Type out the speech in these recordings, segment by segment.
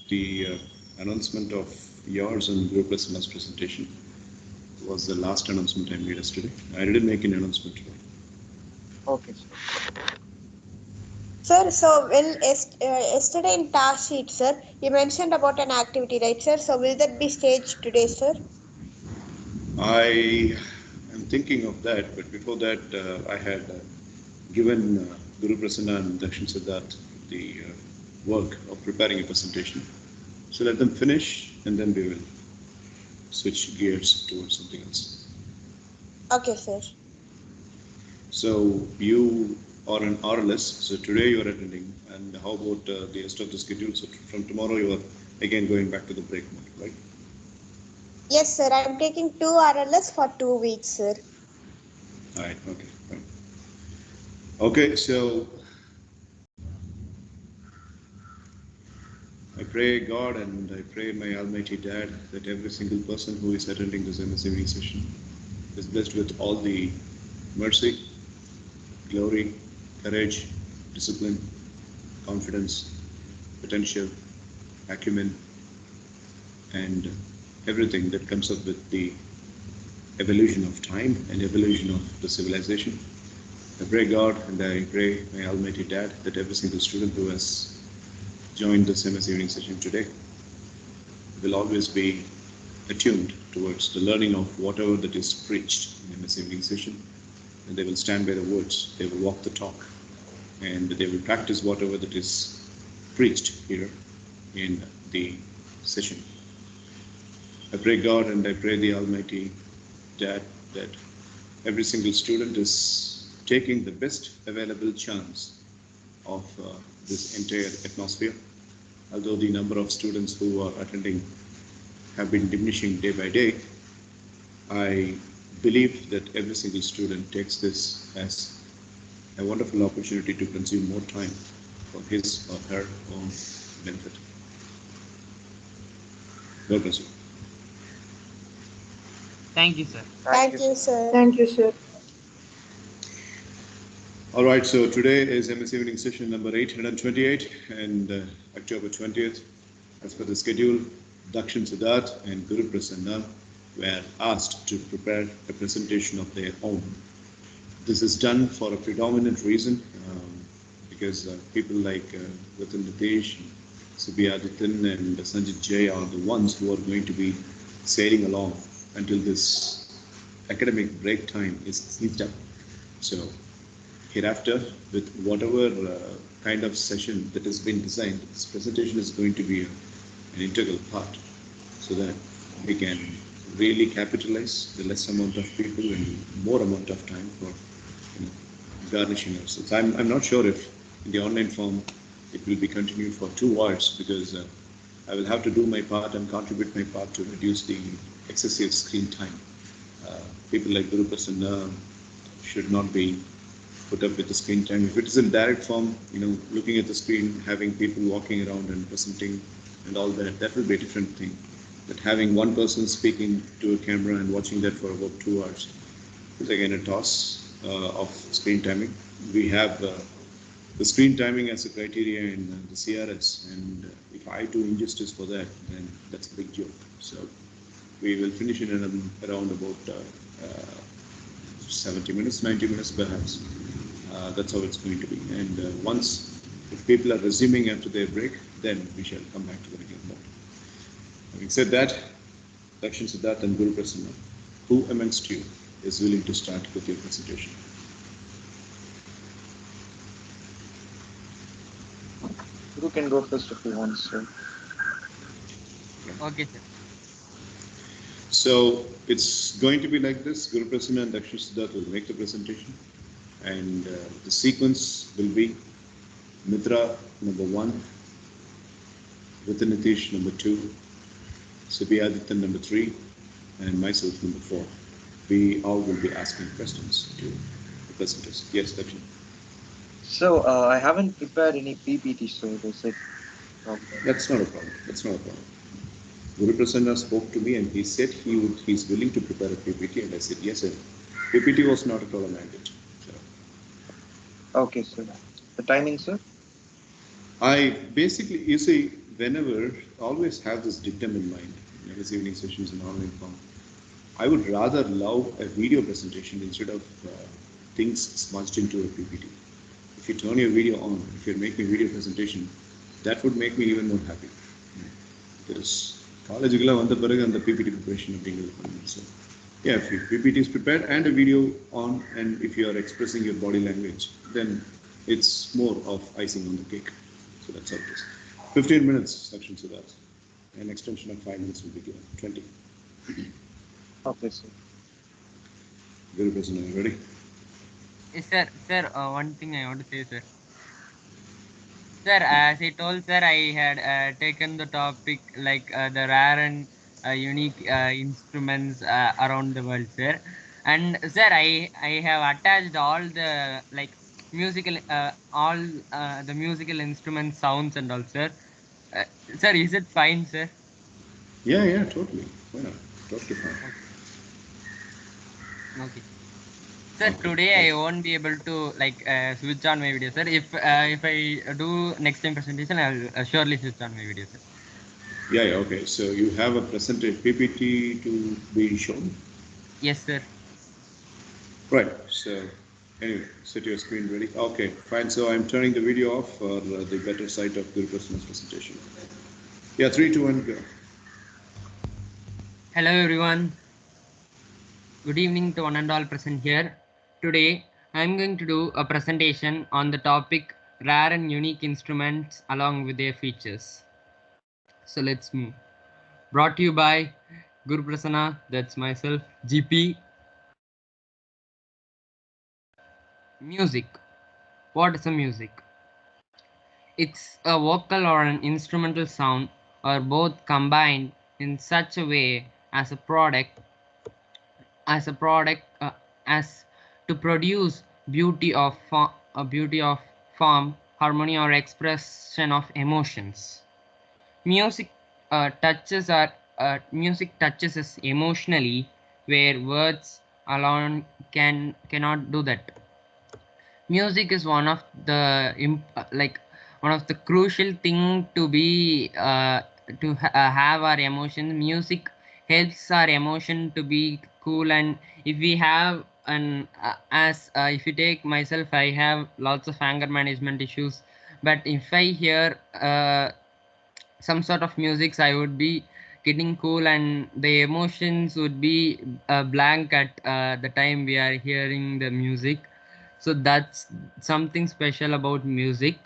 the announcement of yours and Guru Prasanna's presentation was the last announcement I made yesterday. I didn't make an announcement today. Okay, sir. Sir, so yesterday in task sheet, sir, you mentioned about an activity, right, sir? So will that be staged today, sir? I am thinking of that, but before that, I had given Guru Prasanna and Dakshin Siddharth the work of preparing a presentation. So let them finish, and then we will switch gears towards something else. Okay, sir. So you are an RLS, so today you are attending, and how about the rest of the schedule? So from tomorrow you are again going back to the break mode, right? Yes, sir. I'm taking 2 RLS for 2 weeks, sir. All right, okay, fine. Okay, so I pray God and I pray my Almighty Dad that every single person who is attending this MS evening session is blessed with all the mercy, glory, courage, discipline, confidence, potential, acumen, and everything that comes up with the evolution of time and evolution of the civilization. I pray God and I pray my Almighty Dad that every single student who has joined this MS evening session today will always be attuned towards the learning of whatever that is preached in MS evening session, and they will stand by the words, they will walk the talk, and they will practice whatever that is preached here in the session. I pray God and I pray the Almighty Dad that every single student is taking the best available chance of this entire atmosphere. Although the number of students who are attending have been diminishing day by day, I believe that every single student takes this as a wonderful opportunity to consume more time for his or her own benefit. God bless you. Thank you, sir. Thank you, sir. Thank you, sir. All right, so today is MS evening session number 828 and October 20th. As per the schedule, Dakshin Siddharth and Guru Prasanna were asked to prepare a presentation of their own. This is done for a predominant reason because people like Ratan Nitesh, Subhyadithan and Sanjit Jay are the ones who are going to be sailing along until this academic break time is eased up. So hereafter, with whatever kind of session that has been designed, this presentation is going to be an integral part so that we can really capitalize the less amount of people and more amount of time for garnishing ourselves. I'm not sure if in the online form it will be continued for 2 hours because I will have to do my part and contribute my part to reduce the excessive screen time. People like Guru Prasanna should not be put up with the screen time. If it is in direct form, looking at the screen, having people walking around and presenting and all that, that will be a different thing. But having one person speaking to a camera and watching that for about 2 hours is again a toss of screen timing. We have the screen timing as a criteria in the CRS, and if I do injustice for that, then that's a big joke. So we will finish in around about 70 minutes, 90 minutes perhaps. That's how it's going to be. And once, if people are resuming after their break, then we shall come back to the regular mode. Having said that, Dakshin Siddharth and Guru Prasanna, who amongst you is willing to start with your presentation? You can go first if you want, sir. Okay, sir. So it's going to be like this. Guru Prasanna and Dakshin Siddharth will make the presentation, and the sequence will be Mitra number 1, Ratan Nitesh number 2, Subhyadithan number 3, and myself number 4. We all will be asking questions to the presenters. Yes, Dakshin. So I haven't prepared any PPT, so is it problem? That's not a problem. That's not a problem. Guru Prasanna spoke to me and he said he's willing to prepare a PPT, and I said yes, sir. PPT was not at all a mandate. So, Okay, sir. The timing, sir? I basically, you see, whenever, always have this dictum in mind, this evening sessions in online form. I would rather love a video presentation instead of things smudged into a PPT. If you turn your video on, if you're making a video presentation, that would make me even more happy. There is காலேஜுக்குலாம் வந்த பிறகு அந்த PPT preparation அப்படிங்கிறது பண்ணுங்க. So yeah, if your PPT is prepared and a video on, and if you are expressing your body language, then it's more of icing on the cake. So that's how it is. 15 minutes, Sakshan Siddharth. An extension of 5 minutes will be given. 20. Okay, sir. Guru Prasanna, are you ready? Yes, sir. Sir, one thing I want to say, sir. Sir, as I told, sir, I had taken the topic like the rare and unique instruments around the world, sir. And sir, I have attached all the like musical all the musical instrument sounds and all, sir. Sir, is it fine, sir? Yeah, totally. Why not? Totally fine. Okay. Sir, Okay. today I won't be able to like switch on my video, sir. If I do next time presentation, I'll surely switch on my video, sir. Yeah, okay. So you have a presented PPT to be shown? Yes, sir. Right. So anyway, set your screen ready. Okay, fine. So I'm turning the video off for the better sight of Guru Prasanna's presentation. Yeah, 3, 2, 1, go. Hello, everyone. Good evening to one and all present here. Today, I'm going to do a presentation on the topic rare and unique instruments along with their features. So let's move. Brought to you by Guru Prasanna, that's myself, GP. Music. What is a music? It's a vocal or an instrumental sound, or both combined in such a way as a product as to produce beauty of form, harmony, or expression of emotions. Music music touches us emotionally, where words alone cannot do that. Music is one of the crucial thing to be have our emotions. Music helps our emotion to be cool, and if we have an if you take myself, I have lots of anger management issues, but if I hear some sort of music, I would be getting cool, and the emotions would be blank at the time we are hearing the music. So that's something special about music.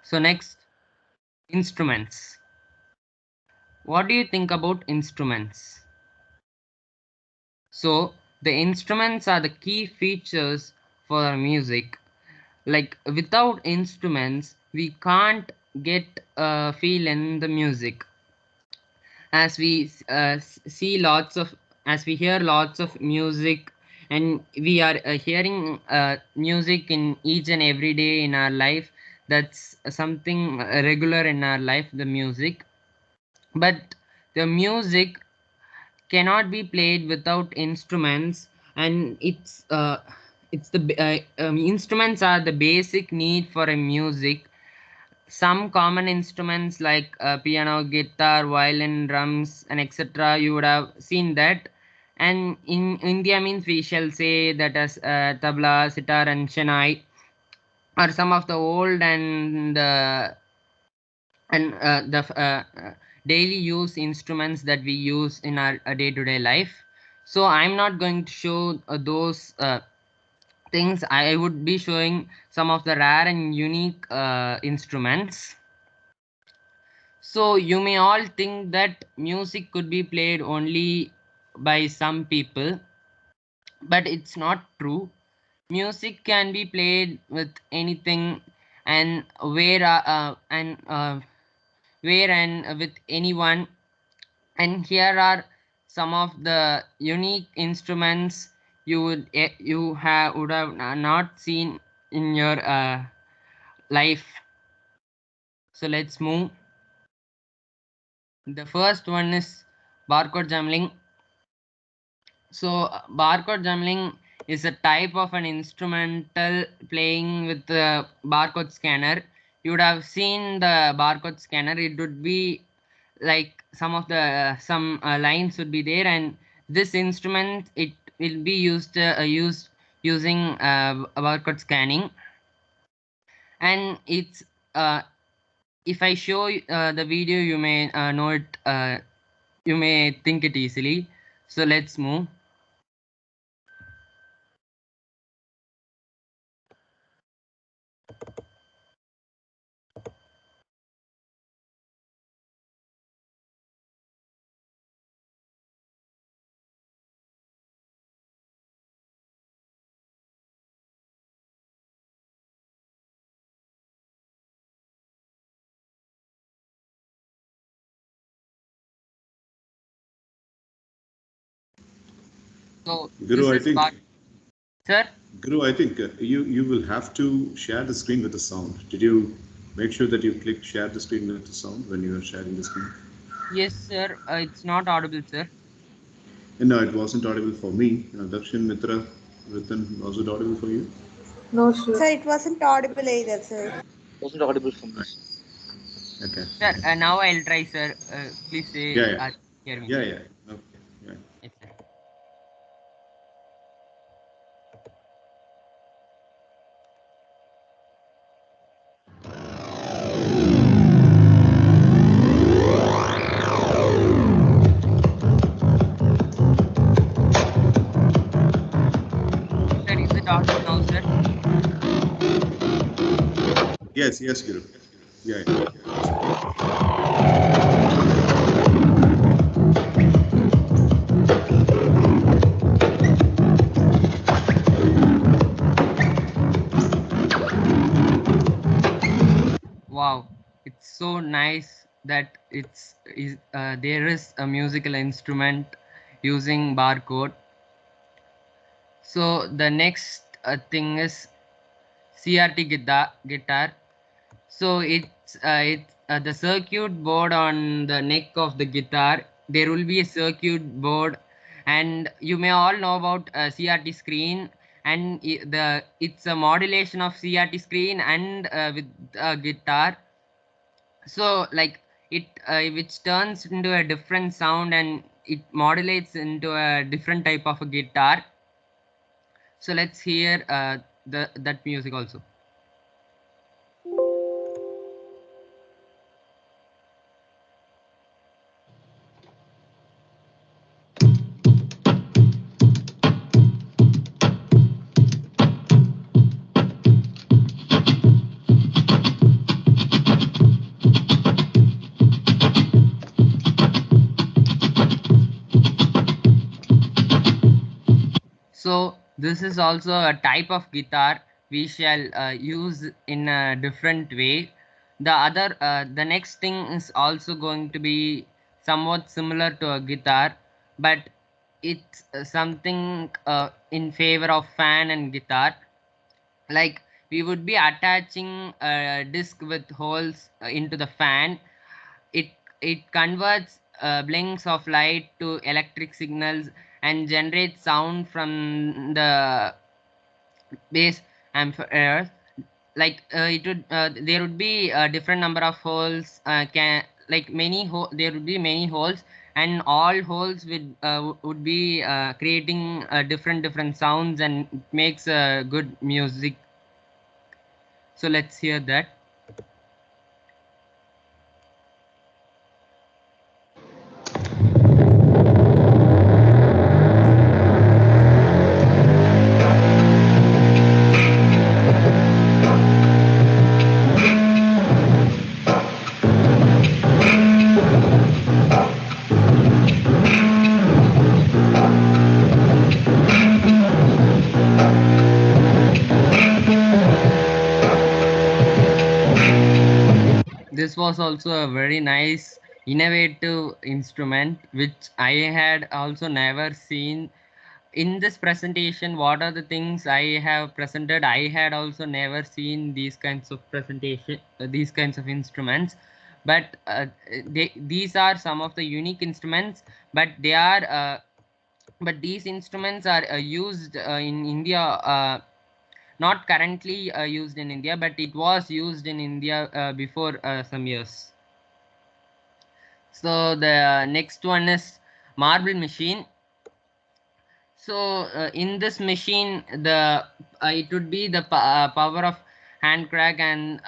So next, instruments. What do you think about instruments? So the instruments are the key features for music. Like without instruments, we can't get a feel in the music. As we hear lots of music, and we are hearing music in each and every day in our life. That's something regular in our life, the music. But the music cannot be played without instruments, and it's the instruments are the basic need for a music. Some common instruments like piano, guitar, violin, drums, and etc., you would have seen that. And in India means we shall say that as tabla, sitar, and shanai are some of the old and the daily use instruments that we use in our day-to-day life. So I'm not going to show those things. I would be showing some of the rare and unique instruments. So you may all think that music could be played only by some people, but it's not true. Music can be played with anything, and where and with anyone. And here are some of the unique instruments you would have not seen in your life. So let's move. The first one is barcode jumbling. So barcode jumbling is a type of an instrumental playing with the barcode scanner. You would have seen the barcode scanner. It would be like some lines would be there, and this instrument it will be used using barcode scanning. And it's if I show the video, you may know it. You may think it easily. So let's move. So Guru, this I is think, part, sir. You will have to share the screen with the sound. Did you make sure that you click share the screen with the sound when you are sharing the screen? Yes, sir. It's not audible, sir. No, it wasn't audible for me. Dakshin, Mitra, Ritan, was it audible for you? No, sir. Sir, it wasn't audible either, sir. Wasn't audible for me. Okay. Sir, now I'll try, sir. Please say, Yeah, yeah. hear me. Yeah. Okay. Yeah. Yes, sir. Sir, is it audible now, sir? Yes, Guru. Yeah. Wow, it's so nice that there is a musical instrument using barcode. So the next thing is CRT guitar. So it's the circuit board on the neck of the guitar. There will be a circuit board, and you may all know about CRT screen. And it's a modulation of CRT screen and with a guitar. So like it which turns into a different sound, and it modulates into a different type of a guitar. So let's hear that music also. So this is also a type of guitar we shall use in a different way. The next thing is also going to be somewhat similar to a guitar, but it's something in favor of fan and guitar. Like we would be attaching a disc with holes into the fan. It converts blinks of light to electric signals and generates sound from the base amplifiers. Like it would there would be a different number of holes, can like there would be many holes, and all holes would be creating different sounds, and it makes good music. So let's hear that. This was also a very nice innovative instrument which I had also never seen. In this presentation, what are the things I have presented, I had also never seen these kinds of presentation, these kinds of instruments. But these are some of the unique instruments, but they are but these instruments are used in India, not currently used in India, but it was used in India before some years. So the next one is marble machine. So in this machine, the it would be the power of hand crank, and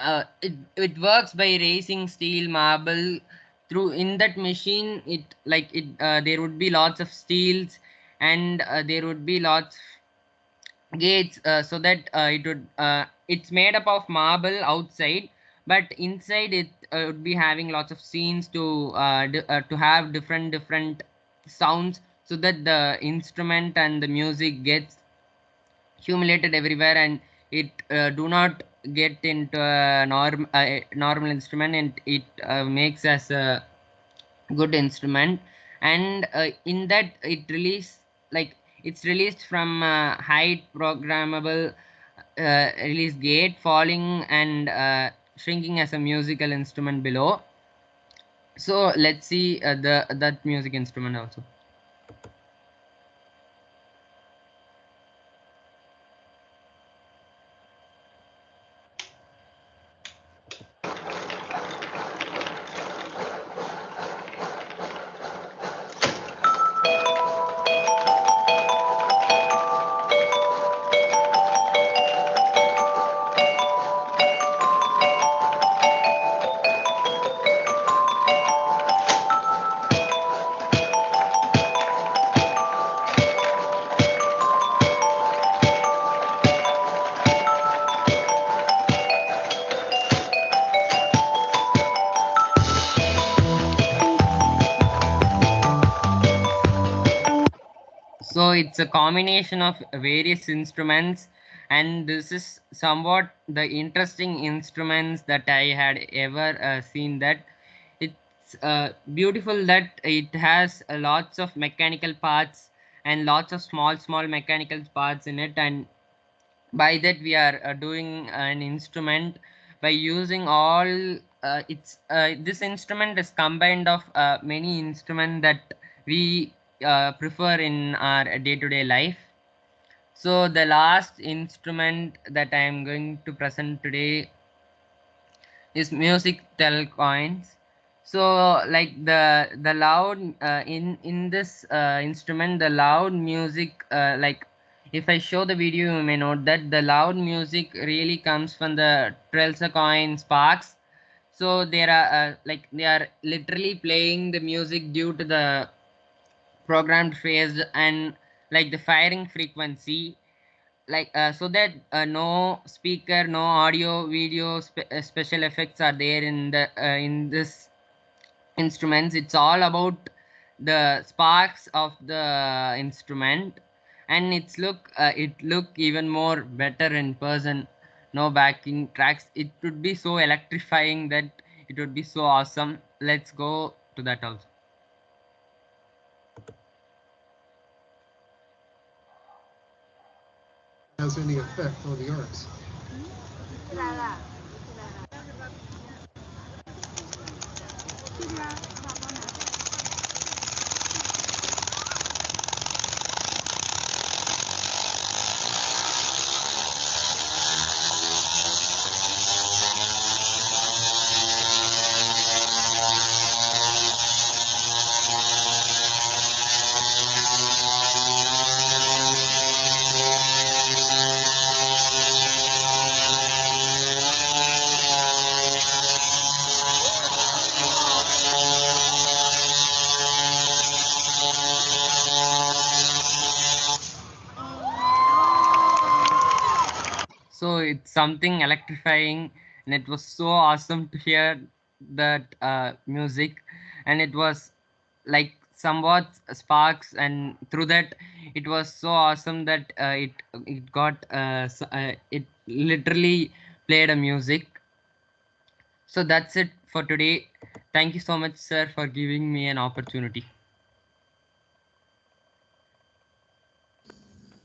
it works by raising steel marble through. In that machine, there would be lots of steels, and there would be lots gates, so that it's made up of marble outside, but inside it would be having lots of scenes to have different sounds, so that the instrument and the music gets accumulated everywhere, and it do not get into a normal instrument, and it makes as a good instrument. And in that it release, like it's released from height programmable release gate, falling and shrinking as a musical instrument below. So let's see the that music instrument also. So it's a combination of various instruments, and this is somewhat the interesting instruments that I had ever seen. That it's beautiful that it has lots of mechanical parts and lots of small mechanical parts in it, and by that we are doing an instrument by using all it's this instrument is combined of many instruments that we prefer in our day-to-day life. So the last instrument that I am going to present today is music tell coins. So like the loud in this instrument, the loud music, like if I show the video, you may note that the loud music really comes from the Trelsa coin sparks. So there are like they are literally playing the music due to the programmed phase and like the firing frequency, like so that no speaker, no audio video special effects are there in the in this instruments. It's all about the sparks of the instrument, and it look even more better in person. No backing tracks, it would be so electrifying that it would be so awesome. Let's go to that also. Has any effect on the arts. So it's something electrifying, and it was so awesome to hear that music, and it was like somewhat sparks, and through that it was so awesome that it got it literally played a music. So that's it for today. Thank you so much, sir, for giving me an opportunity.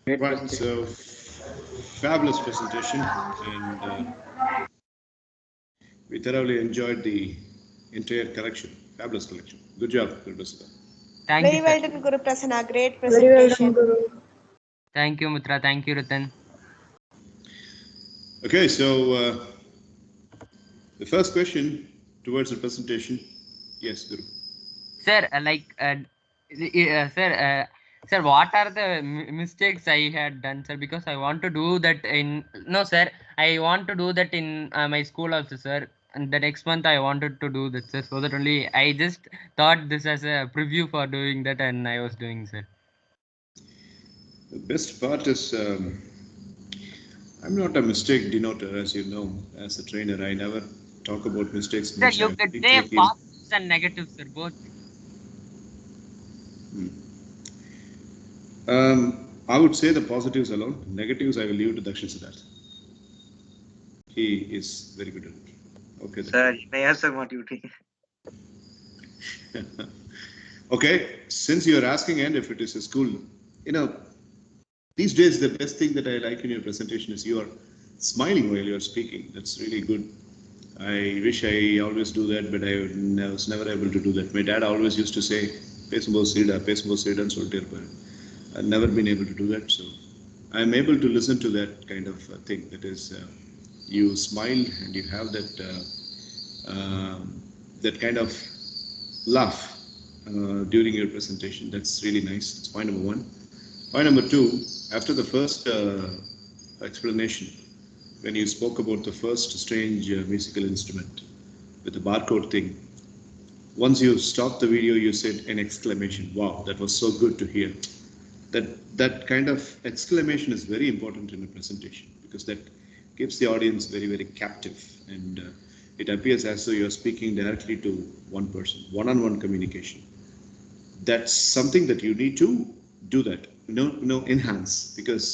Right, so fabulous presentation, and we thoroughly enjoyed the entire collection. Fabulous collection. Good job, Gurubasada. Thank Very you, well sir. done, Guru Prasanna. Great Very well presentation. done, Guru. Thank you, Mitra. Thank you, Ratan. Okay, so the first question towards the presentation. Yes, Guru. Sir, sir, what are the mistakes I had done, sir? Because I want to do that in no, sir. I want to do that in my school also, sir. And the next month I wanted to do that, sir. So that only I just thought this as a preview for doing that, and I was doing, sir. The best part is I'm not a mistake denoter, as you know. As a trainer, I never talk about mistakes Sir, much. you could say positives and negatives, sir, both. I would say the positives alone. Negatives, I will leave to Dakshin Siddharth. He is very good at it. Okay. Sir, may I answer what you think? Okay, since you are asking, and if it is a school, these days the best thing that I like in your presentation is you are smiling while you are speaking. That's really good. I wish I always do that, but I was never able to do that. My dad always used to say, "Pesumbo Sida, Pesumbo Sida," and sollte irupparu. I've never been able to do that, so I'm able to listen to that kind of thing. That is, you smile and you have that kind of laugh during your presentation. That's really nice. That's point number one. Point number two, after the first explanation, when you spoke about the first strange musical instrument with the barcode thing, once you stopped the video, you said an exclamation. Wow, that was so good to hear. That kind of exclamation is very important in a presentation because that keeps the audience very, very captive, and it appears as though you're speaking directly to one person, one-on-one communication. That's something that you need to do that. Enhance, because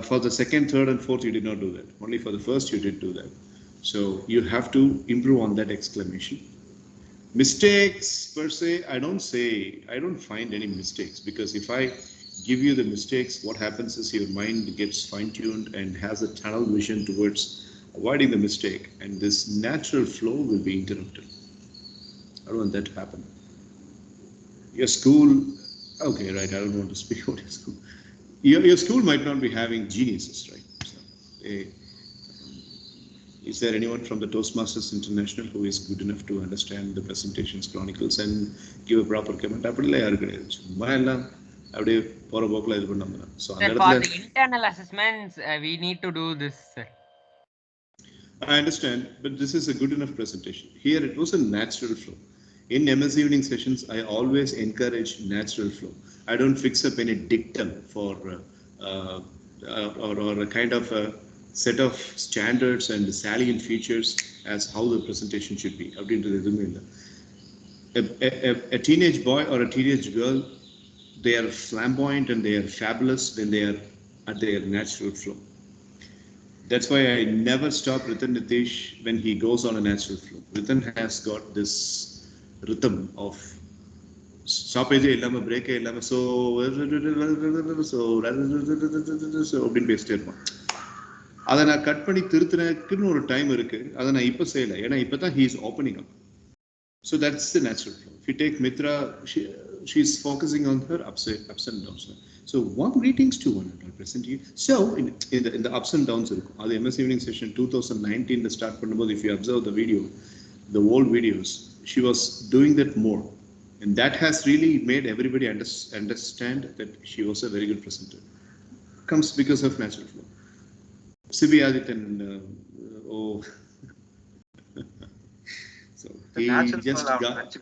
for the second, third, and fourth, you did not do that. Only for the first, you did do that. So you have to improve on that exclamation. Mistakes per se, I don't find any mistakes, because if I give you the mistakes, what happens is your mind gets fine-tuned and has a tunnel vision towards avoiding the mistake, and this natural flow will be interrupted. I don't want that to happen. Your school, okay, right, I don't want to speak about your school. Your school might not be having geniuses, right? So, is there anyone from the Toastmasters International who is good enough to understand the presentations, chronicles, and give a proper comment? அப்படிலாம் யாரும் கிடையாது. சும்மா எல்லாம் அப்படியே போற போக்குல இது பண்ணாம. So Sir, for the internal assessments, we need to do this, sir. I understand, but this is a good enough presentation. Here it was a natural flow. In MS evening sessions, I always encourage natural flow. I don't fix up any dictum for or a kind of a set of standards and salient features as how the presentation should be. A teenage boy or a teenage girl, they are flamboyant and they are fabulous when they are at their natural flow. That's why I never stop Ritan Nitish when he goes on a natural flow. Ritan has got this rhythm of stoppage illama, break illama, so அப்படின்னு பேசிட்டே இருப்பான். அதை நான் cut பண்ணி திருத்தினக்குன்னு ஒரு time இருக்கு. அதை நான் இப்போ செய்யலை, ஏன்னா இப்போ தான் he is opening up. So that's the natural flow. If you take Mitra, she's focusing on her ups and downs. So warm greetings to one and I present you. So in the ups and downs, the MS evening session 2019 the start பண்ணும்போது, if you observe the video, the old videos, she was doing that more, and that has really made everybody understand that she was a very good presenter. Comes because of natural flow. Sibi Adityan, so he just got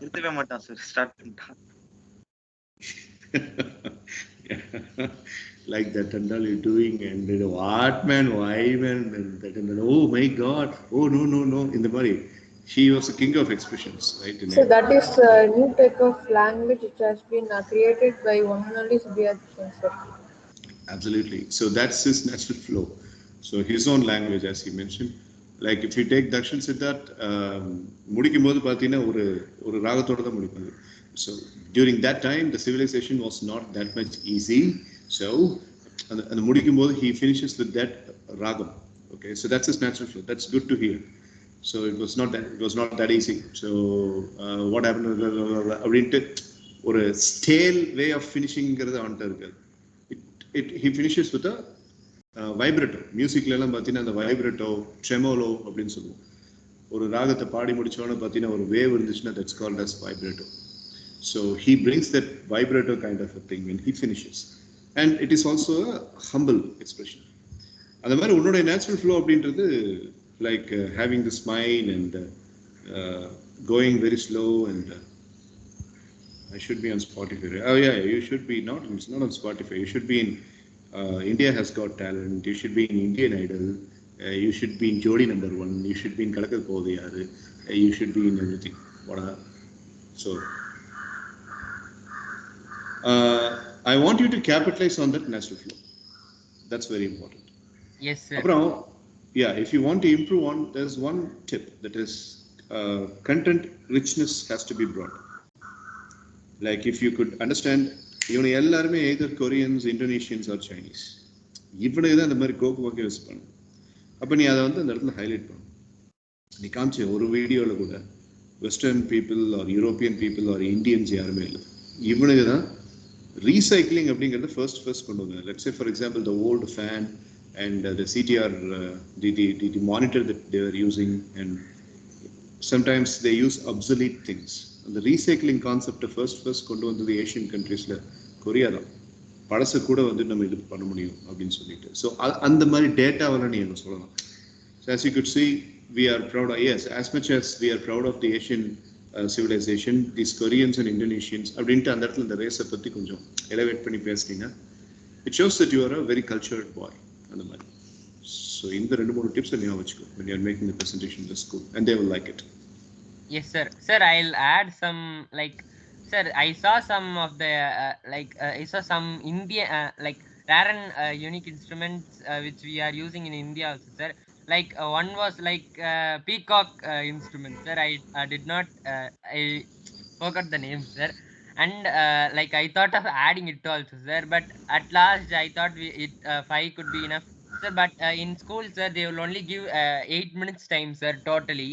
நிறுத்தவே மாட்டான் sir, start பண்ணிட்டான். Like that and all you're doing, and what man, why man, and that and then, oh my god, oh no, in the body. She was a king of expressions, right? So that is a new type of language which has been created by one and only Subhadip sir. Absolutely. So that's his natural flow. So his own language, as he mentioned. Like if you take Dakshin Siddharth, முடிக்கும்போது பார்த்தீங்கன்னா ஒரு ராகத்தோட தான் முடிப்பாங்க. So during that time, the civilization was not that much easy. So and முடிக்கும்போது he finishes with that ragam. Okay, so that's his natural flow. That's good to hear. So it was not that easy. So what happened? Or a stale way of finishing he finishes with a vibrato. Music எல்லாம் பார்த்தீங்கன்னா அந்த vibrato, tremolo அப்படின்னு சொல்லுவோம். ஒரு ராகத்தை பாடி முடிச்சோன்னு பார்த்தீங்கன்னா ஒரு wave இருந்துச்சுன்னா that's called as vibrato. So he brings that vibrato kind of a thing when he finishes. And it is also a humble expression. அந்த மாதிரி உன்னோட natural flow அப்படின்றது like having the smile and going very slow and I should be on Spotify. Oh yeah, you should be not. It's not on Spotify. You should be in India Has Got Talent. You should be in Indian Idol. You should be in Jodi number 1. You should be in Kalakal Podiyaaru. You should be in everything. So I want you to capitalize on that natural flow. That's very important. Yes, sir. Yeah, if you want to improve on, there's one tip that is content richness has to be brought. Like if you could understand, இவனை எல்லாருமே either Koreans, Indonesians or Chinese. இவனுக்கு தான் இந்த மாதிரி கோக்கு walkie use பண்ணு. அப்போ நீ அதை வந்து அந்த இடத்துல ஹைலைட் பண்ணு. நீ காமிச்ச ஒரு வீடியோவில் கூட western people are European people are Indians யாருமே இல்லை. இவனுக்கு தான் ரீசைக்ளிங் அப்படிங்கிறத ஃபர்ஸ்ட் கொண்டு வந்தாங்க. Let's say for example the old fan and the CTR, the monitor that they were using, and sometimes they use obsolete things. The recycling concept first கொண்டு வந்தது Asian கண்ட்ரீஸ்ல Korea தான். பழசு கூட வந்து நம்ம இது பண்ண முடியும் அப்படின்னு சொல்லிட்டு. ஸோ அந்த மாதிரி டேட்டாவெல்லாம் நீ என்ன சொல்லலாம். So as you could see, we are proud of, yes, as much as we are proud of the Asian civilization, these Koreans and Indonesians அப்படின்ட்டு அந்த இடத்துல இந்த ரேஸை பற்றி கொஞ்சம் எலவேட் பண்ணி பேசுனீங்க. It shows that you are a very cultured boy. அந்த மாதிரி. So இந்த 2-3 tips ஞாபகம் வச்சுக்கோ when you are making the presentation in the school and they will like it. Yes, sir. Sir, I'll add some, like, sir, I saw some of the I saw some Indian like rare and unique instruments which we are using in India also, sir. Like one was like peacock instrument, sir. I did not I forgot the name, sir. And like I thought of adding it also, sir. But at last I thought 5 could be enough, sir. But in school, sir, they will only give 8 minutes time, sir, totally.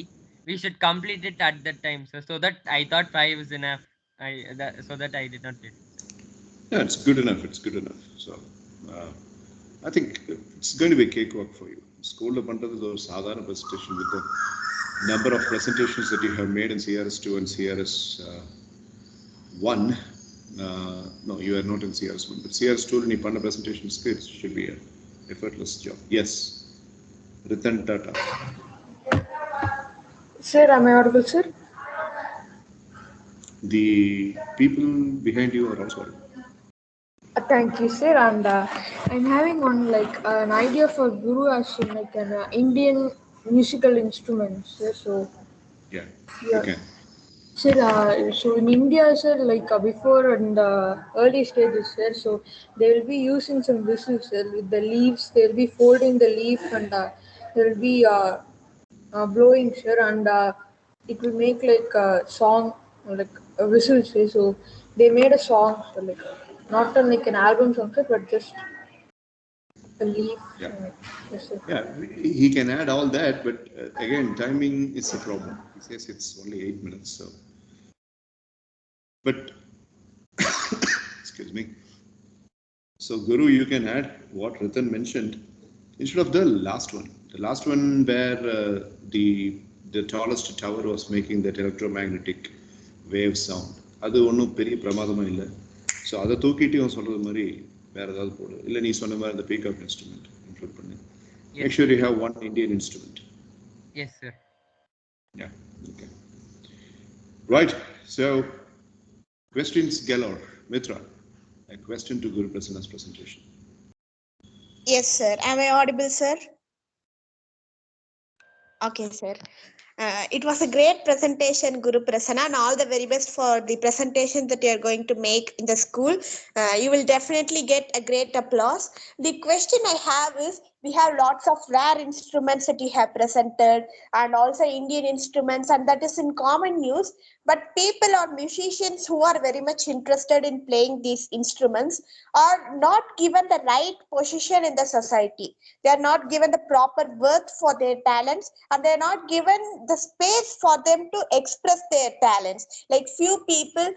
We should complete it at that time, sir. So that I thought 5 is enough. So that I did not did. Yeah, it's good enough. It's good enough. So I think it's going to be a cakewalk for you. School பண்றது ஒரு சாதாரண presentation with the number of presentations that you have made in CRS2 and CRS1. No, you are not in CRS1, but CRS2 நீ பண்ண presentations should be an effortless job. Yes, Ritan Tata. Sir, am I audible, sir? The people behind you are also audible. Thank you, sir. And I'm having an idea for Guru as like an Indian musical instrument, sir. So Yeah. yeah. Okay. Sir, so in India, sir, before in the early stages, sir, so they will be using some whistles, sir, with the leaves. They will be folding the leaf and they will be blowing, sir, and it will make like a song, like a whistle, sir. So they made a song, so like not like an album song, sir, but just a leaf. Yeah. Yes, sir. Yeah, he can add all that, but again, timing is a problem. He says it's only 8 minutes, so. But, excuse me. So, Guru, you can add what Ritan mentioned instead of the last one. The last one where the tallest tower was making that electromagnetic wave sound. அது ஒன்றும் பெரிய பிரமாதமாக இல்லை. So அதை தூக்கிட்டு அவன் சொல்கிறது மாதிரி வேறு ஏதாவது போடு. இல்லை நீ சொன்ன மாதிரி அந்த பீகாக் இன்ஸ்ட்ருமெண்ட் இன்க்ளூட் பண்ணு. Make sure you have one Indian instrument. Yes, sir. Yeah, okay. Right, so questions galore. Mitra, a question to Guru Prasanna's presentation. Yes, sir. Am I audible, sir? Okay, sir. It was a great presentation, Guru Prasanna, and all the very best for the presentation that you are going to make in the school. You will definitely get a great applause. The question I have is, we have lots of rare instruments that you have presented, and also Indian instruments, and that is in common use. But people or musicians who are very much interested in playing these instruments are not given the right position in the society. They are not given the proper worth for their talents, and they are not given the space for them to express their talents. Like few people,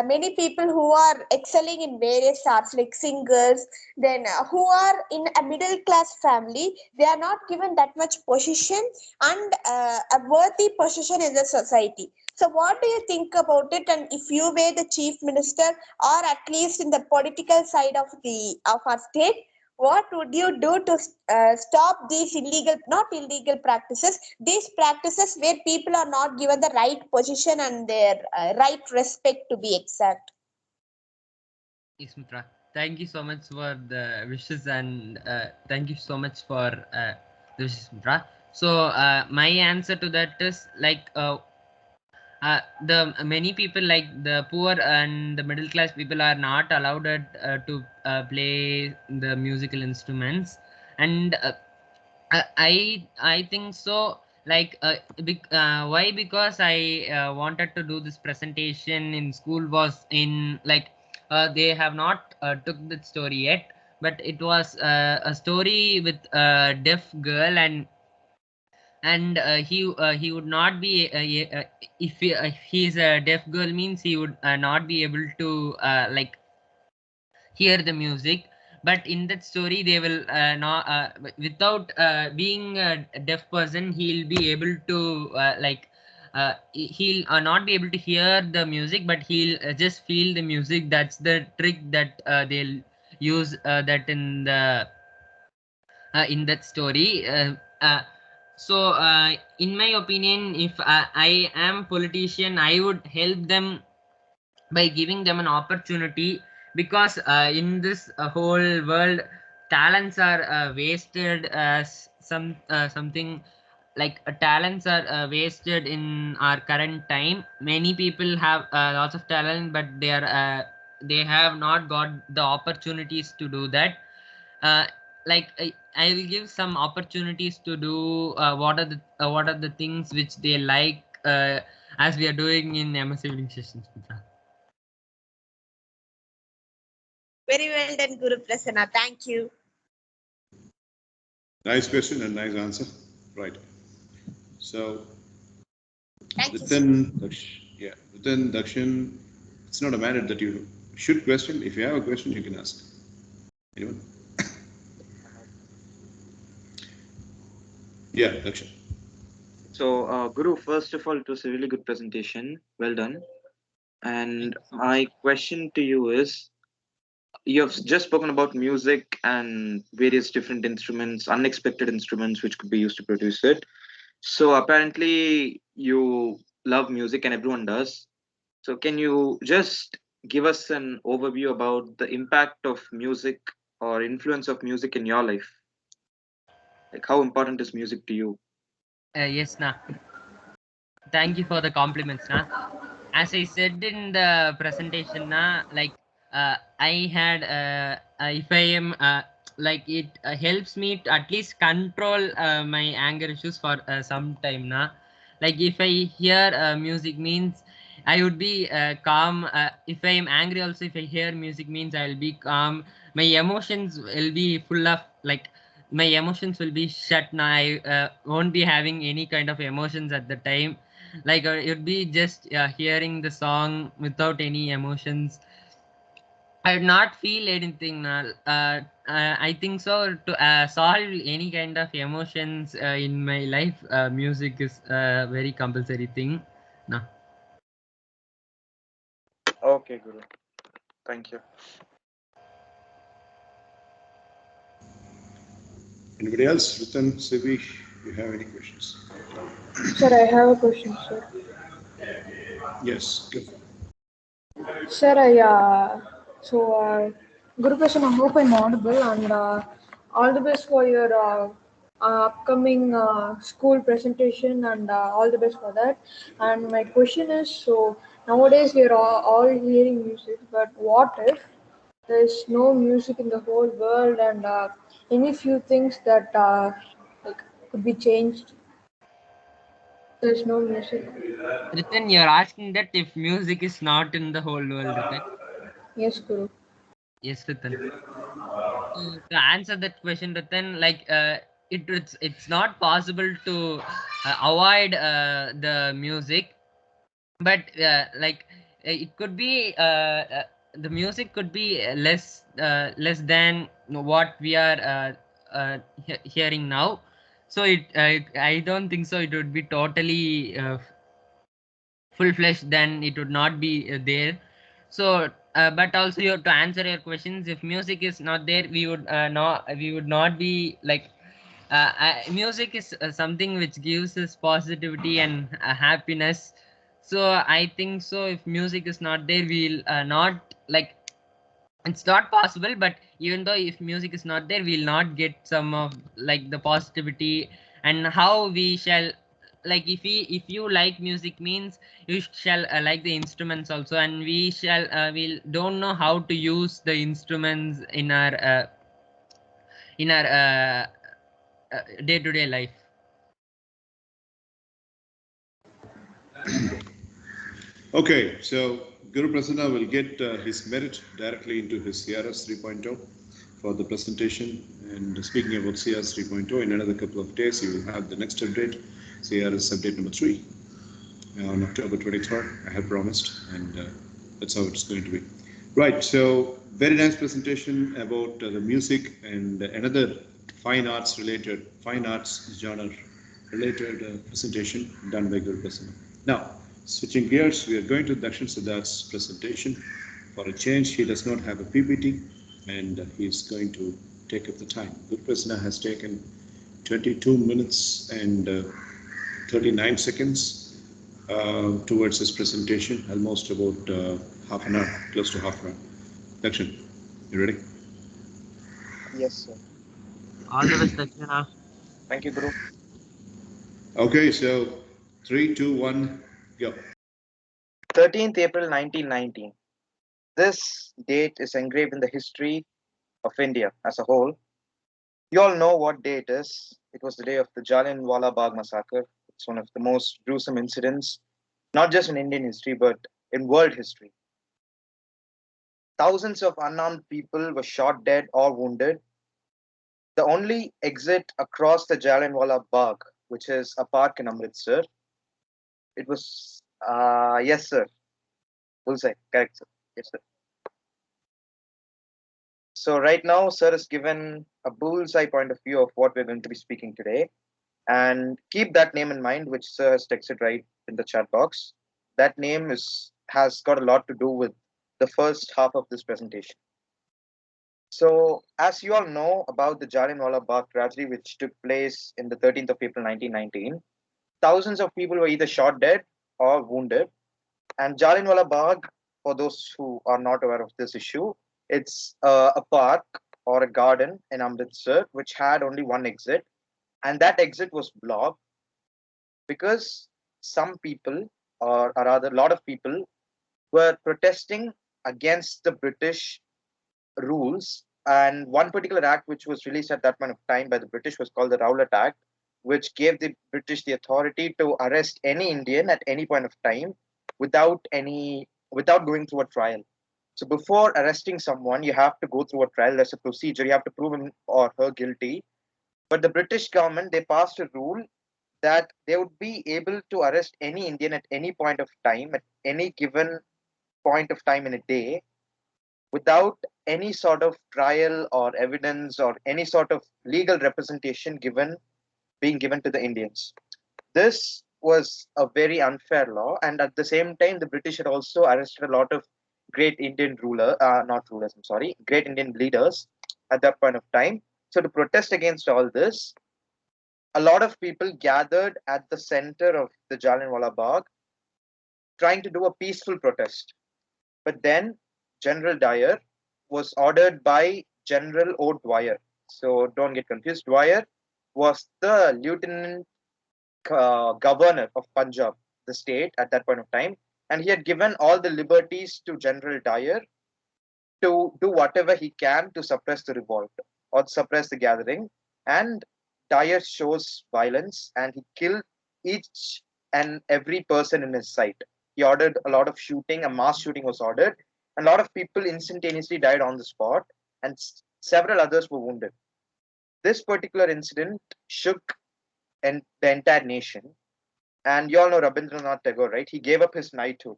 many people who are excelling in various arts, like singers, then who are in a middle class family, they are not given that much position and a worthy position in the society. So what do you think about it? And if you were the chief minister, or at least in the political side of our state, what would you do to stop these illegal, not illegal practices, these practices where people are not given the right position and their right respect, to be exact? Yes, Mitra. Thank you so much for the wishes, and thank you so much for the wishes, Mitra. So my answer to that is like the many people, like the poor and the middle class people, are not allowed to play the musical instruments, and I think so. Like why? Because I wanted to do this presentation in school was in like they have not took that story yet, but it was a story with a deaf girl, and he would not be if he's a deaf girl, means he would not be able to like hear the music. But in that story they will not without being a deaf person, he'll be able to he'll not be able to hear the music, but he'll just feel the music. That's the trick that they'll use that in that story. So in my opinion, if I am politician, I would help them by giving them an opportunity, because in this whole world, talents are wasted. Something like talents are wasted in our current time. Many people have lots of talent, but they have not got the opportunities to do that. uh, I will give some opportunities to do what are the things which they like, as we are doing in MS evening sessions, Mitra. Very well done, Guru Prasanna. Thank you. Nice question and nice answer. Right. So Thank you. within Dakshin, it's not a matter that you should question. If you have a question, you can ask. Anyone? Yeah, Dakshin. So, Guru, first of all, it was a really good presentation. Well done. And my question to you is, you have just spoken about music and various different instruments, unexpected instruments which could be used to produce it. So apparently you love music and everyone does. So can you just give us an overview about the impact of music or influence of music in your life? Like how important is music to you? Yes, na. Thank you for the compliments, na. As I said in the presentation, na, like I had if I am like it helps me to at least control my anger issues for some time, na. Like if I hear music, means I would be calm. If I am angry also, if I hear music, means I'll be calm. My emotions will be full of like my emotions will be shut now. I won't be having any kind of emotions at the time. Like it'd be just hearing the song without any emotions. I'd not feel anything. I think so. To solve any kind of emotions in my life, music is a very compulsory thing. No. Okay, Guru. Thank you. Anybody else? Ritan, Sivi, you have any questions? Sir, I have a question, sir. Yes. Go. Sir, Guru Prasanna, I hope I'm audible, and all the best for your upcoming school presentation, and all the best for that. And my question is, so nowadays we are all hearing music, but what if there's no music in the whole world, and any few things that like could be changed. There's no music. Ritan, you're asking that if music is not in the whole world, Ritan. Yes, Guru. Yes, Ritan. To answer that question, Ritan, like it's not possible to avoid the music, but it could be the music could be less than what we are hearing now. So I don't think so. It would be totally full-fledged, then it would not be there. So but also you have to answer your questions. If music is not there, we would not be like music is something which gives us positivity and happiness. So I think so if music is not there, we'll not like, it's not possible, but even though if music is not there, we'll not get some of like the positivity. And how we shall, like, if you like music means you shall like the instruments also, and we shall we'll don't know how to use the instruments in our day-to-day life. Okay, so Guru Prasanna will get his merit directly into his CRS 3.0 for the presentation. And speaking about CRS 3.0, in another couple of days, you will have the next update, CRS update number 3 on October 23rd. I have promised, and that's how it's going to be. Right, so very nice presentation about the music and another fine arts genre related presentation done by Guru Prasanna. Now, switching gears, we are going to Dakshin Siddharth's presentation. For a change, he does not have a PPT, and he is going to take up the time. Guru Prasanna has taken 22 minutes and 39 seconds towards this presentation, almost about half an hour, close to half an hour. Dakshin, you ready? Yes, sir. All the best, Dakshina. Thank you, Guru. Okay, so 3, 2, 1, go. 13th April 1919. This date is engraved in the history of India as a whole. You all know what day it is. It was the day of the Jallianwala Bagh massacre. It's one of the most gruesome incidents, not just in Indian history, but in world history. Thousands of unarmed people were shot dead or wounded. The only exit across the Jallianwala Bagh, which is a park in Amritsar, it was, yes, sir. Bullseye, correct, sir. Yes, sir. So right now, sir has given a bullseye point of view of what we're going to be speaking today. And keep that name in mind, which sir has texted right in the chat box. That name has got a lot to do with the first half of this presentation. So, as you all know about the Jallianwala Bagh tragedy, which took place in the 13th of April 1919, thousands of people were either shot dead or wounded. And Jallianwala Bagh, for those who are not aware of this issue, it's a park or a garden in Amritsar which had only one exit, and that exit was blocked because some people, or rather, a lot of people, were protesting against the British rules. And one particular act which was released at that point of time by the British was called the Rowlatt Act, which gave the British the authority to arrest any Indian at any point of time without going through a trial. So before arresting someone, you have to go through a trial. There's a procedure. You have to prove him or her guilty. But the British government, they passed a rule that they would be able to arrest any Indian at any point of time, at any given point of time in a day, without any sort of trial or evidence or any sort of legal representation being given to the Indians. This was a very unfair law, and at the same time, the British had also arrested a lot of great Indian leaders at that point of time. So to protest against all this, a lot of people gathered at the center of the Jallianwala Bagh, trying to do a peaceful protest. But then General Dyer was ordered by General O. Dwyer. So don't get confused. Dwyer was the lieutenant governor of Punjab, the state at that point of time, and he had given all the liberties to General Dyer to do whatever he can to suppress the revolt. or suppress the gathering. And Dyer shows violence, and he killed each and every person in his sight. He ordered a lot of shooting, a mass shooting was ordered, and a lot of people instantaneously died on the spot, and several others were wounded. This particular incident shook the entire nation. And you all know Rabindranath Tagore, right? He gave up his knighthood.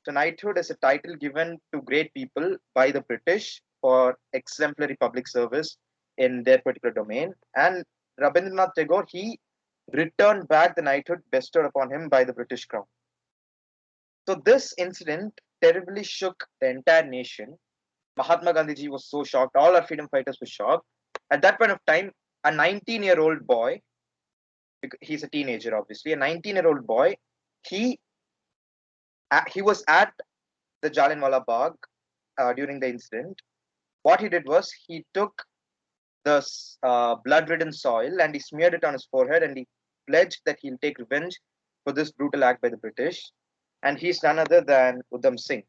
So, knighthood is a title given to great people by the British for exemplary public service in their particular domain. And Rabindranath Tagore, he returned back the knighthood bestowed upon him by the British Crown. So, this incident terribly shook the entire nation. Mahatma Gandhi was so shocked. All our freedom fighters were shocked. At that point of time, a 19-year-old boy, he's a teenager, obviously, a 19-year-old boy, he was at the Jallianwala Bagh during the incident. What he did was he took the blood-ridden soil and he smeared it on his forehead, and he pledged that he'll take revenge for this brutal act by the British. And he's none other than Udham Singh.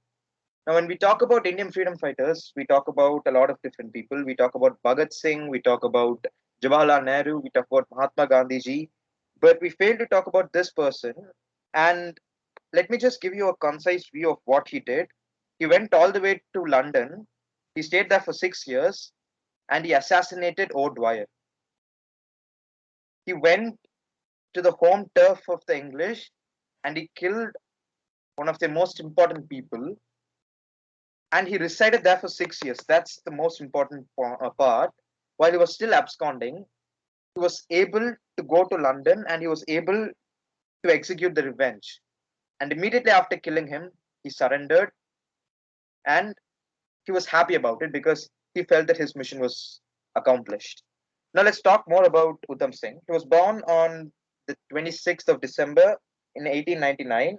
Now, when we talk about Indian freedom fighters, we talk about a lot of different people. We talk about Bhagat Singh, we talk about Jawaharlal Nehru, we talk about Mahatma Gandhi ji, but we fail to talk about this person. And let me just give you a concise view of what he did. He went all the way to London. He stayed there for 6 years, and he assassinated O'Dwyer. He went to the home turf of the English, and he killed one of the most important people. And he resided there for 6 years. That's the most important part. While he was still absconding, he was able to go to London, and he was able to execute the revenge. And immediately after killing him, he surrendered, and he was happy about it because he felt that his mission was accomplished. Now let's talk more about Udham Singh. He was born on the 26th of December in 1899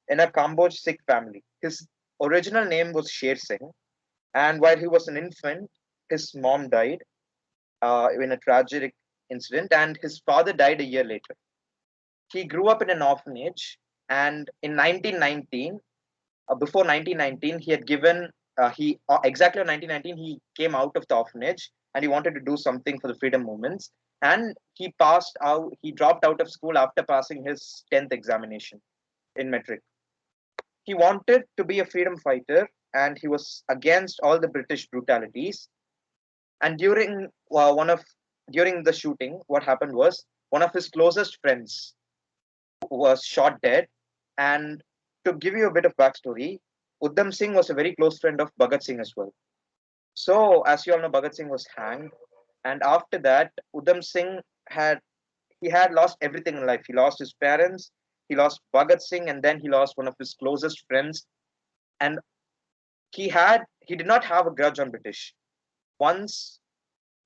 in a Kamboj Sikh family. His original name was Sher Singh, and while he was an infant, his mom died in a tragic incident, and his father died a year later. He grew up in an orphanage, and in 1919, before 1919, he had given exactly on 1919 he came out of the orphanage, and he wanted to do something for the freedom movements. And he passed out. He dropped out of school after passing his 10th examination in metric. He wanted to be a freedom fighter, and he was against all the British brutalities. And during the shooting, what happened was one of his closest friends was shot dead. And to give you a bit of backstory, Udham Singh was a very close friend of Bhagat Singh as well. So, as you all know, Bhagat Singh was hanged, and after that, Udham Singh had lost everything in life. He lost his parents, he lost Bhagat Singh, and then he lost one of his closest friends. And he did not have a grudge on British. Once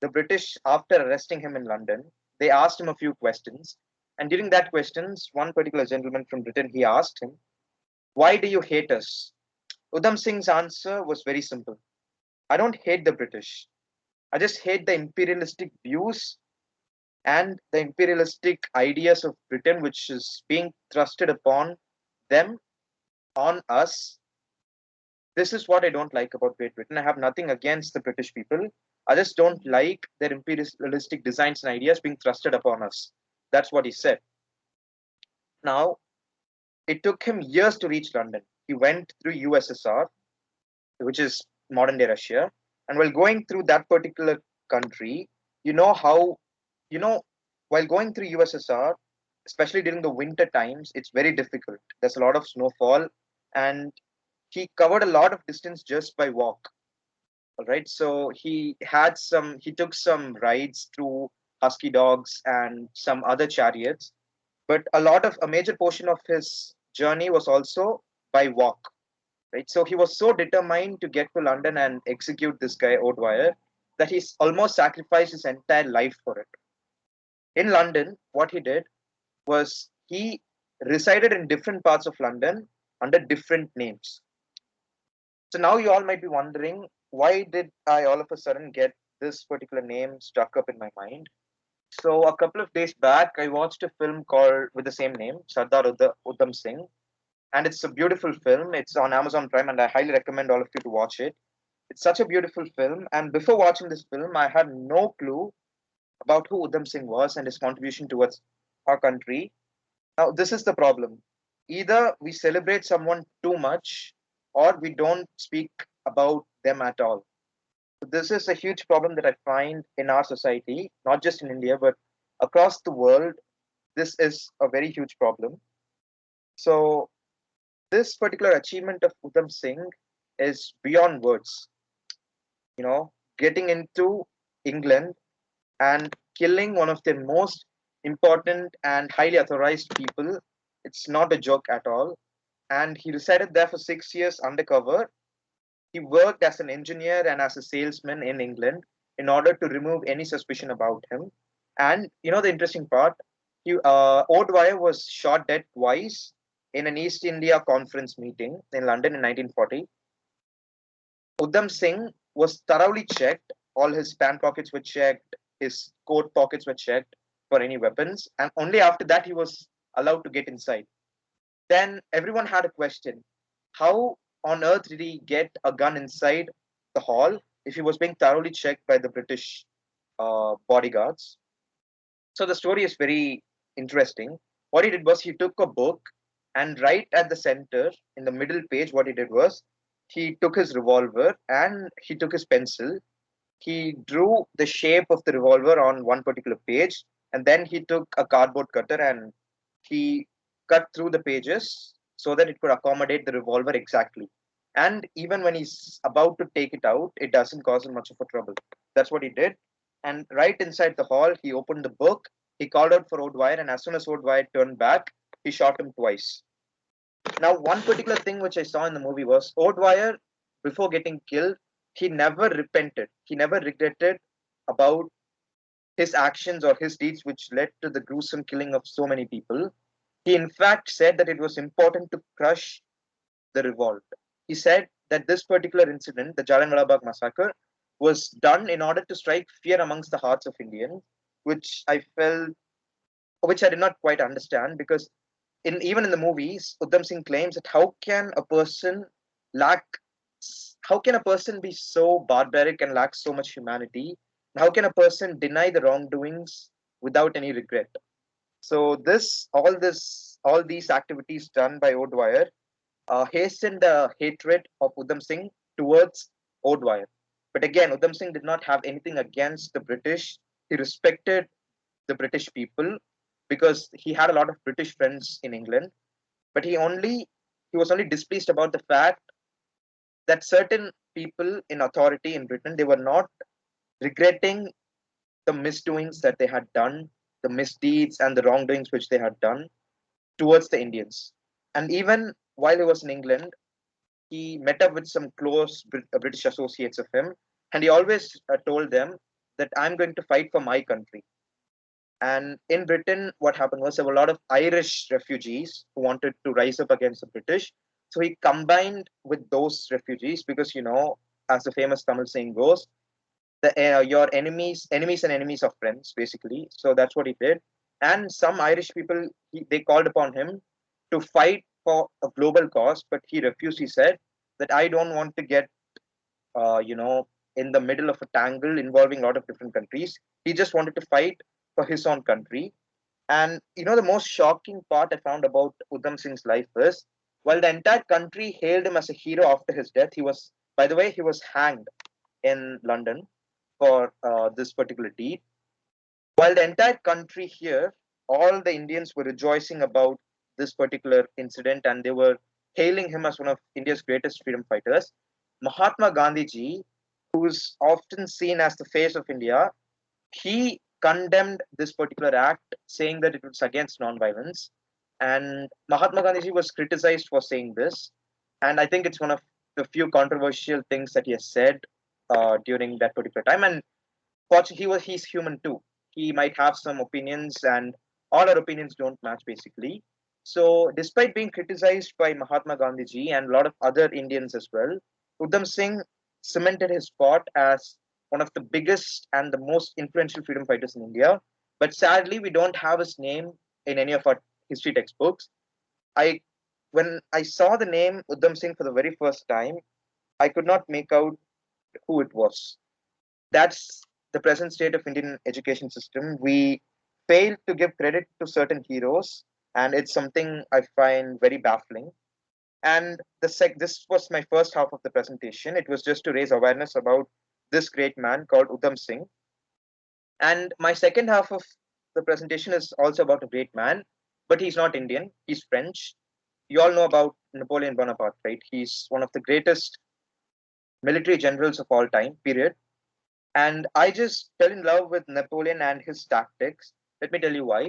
the British, after arresting him in London, they asked him a few questions, and during that questions, one particular gentleman from Britain, he asked him, "Why do you hate us?" Udham Singh's answer was very simple. "I don't hate the British. I just hate the imperialistic views and the imperialistic ideas of Britain, which is being thrusted upon them, on us. This is what I don't like about Great Britain. I have nothing against the British people. I just don't like their imperialistic designs and ideas being thrusted upon us." That's what he said. Now, it took him years to reach London. He went through USSR, which is modern day Russia. And while going through that particular country, you know how, you know, while going through USSR, especially during the winter times, it's very difficult. There's a lot of snowfall, and he covered a lot of distance just by walk. All right. So he took some rides through husky dogs and some other chariots, but a major portion of his journey was also by walk. Right. So he was so determined to get to London and execute this guy O'Dwyer that he's almost sacrificed his entire life for it. In London, what he did was he resided in different parts of London under different names. So now you all might be wondering, why did I all of a sudden get this particular name stuck up in my mind? So a couple of days back, I watched a film called with the same name, Sardar Udham Singh, and it's a beautiful film. It's on Amazon Prime, and I highly recommend all of you to watch it. It's such a beautiful film. And before watching this film, I had no clue about who Udham Singh was and his contribution towards our country. Now, this is the problem. Either we celebrate someone too much or we don't speak about them at all. So this is a huge problem that I find in our society, not just in India, but across the world. This is a very huge problem. So, this particular achievement of Udham Singh is beyond words. You know, getting into England and killing one of the most important and highly authorized people, it's not a joke at all. And he resided there for 6 years undercover. He worked as an engineer and as a salesman in England in order to remove any suspicion about him. And you know the interesting part, O'Dwyer was shot dead twice in an East India Conference meeting in London in 1940. Udham Singh was thoroughly checked. All his pant pockets were checked, his coat pockets were checked for any weapons, and only after that he was allowed to get inside. Then everyone had a question. How on earth did he get a gun inside the hall if he was being thoroughly checked by the British bodyguards? So the story is very interesting. What he did was he took a book and right at the center, in the middle page, what he did was he took his revolver and he took his pencil. He drew the shape of the revolver on one particular page, and then he took a cardboard cutter and he cut through the pages so that it could accommodate the revolver exactly. And even when he's about to take it out, it doesn't cause him much of a trouble. That's what he did. And right inside the hall, he opened the book, he called out for O'Dwyer, and as soon as O'Dwyer turned back, he shot him twice. Now, one particular thing which I saw in the movie was O'Dwyer, before getting killed, he never repented. He never regretted about his actions or his deeds which led to the gruesome killing of so many people. He, in fact, said that it was important to crush the revolt. He said that this particular incident, the Jallianwala Bagh massacre, was done in order to strike fear amongst the hearts of Indians, which I felt, which I did not quite understand because even in the movies, Uddam Singh claims that lack, how can a person be so barbaric and lack so much humanity? How can a person deny the wrongdoings without any regret? So all these activities done by O'Dwyer hastened the hatred of Udham Singh towards O'Dwyer. But again, Udham Singh did not have anything against the British. He respected the British people because he had a lot of British friends in England. But he was only displeased about the fact that certain people in authority in Britain they were not regretting the misdoings that they had done, the misdeeds and the wrongdoings which they had done towards the Indians. And even while he was in England, he met up with some close British associates of him, and he always told them that I'm going to fight for my country. And in Britain, what happened was there were a lot of Irish refugees who wanted to rise up against the British. So he combined with those refugees because, you know, as the famous Tamil saying goes, your enemies and enemies of friends, basically. So that's what he did. And some Irish people, they called upon him to fight for a global cause, but he refused. He said that I don't want to get, you know, in the middle of a tangle involving a lot of different countries. He just wanted to fight for his own country. And you know, the most shocking part I found about Udham Singh's life is, while the entire country hailed him as a hero after his death, by the way, he was hanged in London for this particular deed. While the entire country here, all the Indians were rejoicing about this particular incident and they were hailing him as one of India's greatest freedom fighters. Mahatma Gandhi ji, who's often seen as the face of India, he condemned this particular act, saying that it was against non-violence. And Mahatma Gandhi was criticized for saying this. And I think it's one of the few controversial things that he has said during that particular time. And fortunately, he's human too. He might have some opinions, and all our opinions don't match basically. So, despite being criticized by Mahatma Gandhi ji and a lot of other Indians as well, Udham Singh cemented his spot as one of the biggest and the most influential freedom fighters in India. But sadly, we don't have his name in any of our history textbooks. I, when I saw the name Udham Singh for the very first time, I could not make out who it was. That's the present state of Indian education system. We fail to give credit to certain heroes, and it's something I find very baffling. And this was my first half of the presentation. It was just to raise awareness about this great man called Udham Singh. And my second half of the presentation is also about a great man, but he's not Indian, he's French. You all know about Napoleon Bonaparte, right? He's one of the greatest military generals of all time, period. And I just fell in love with Napoleon and his tactics. Let me tell you why.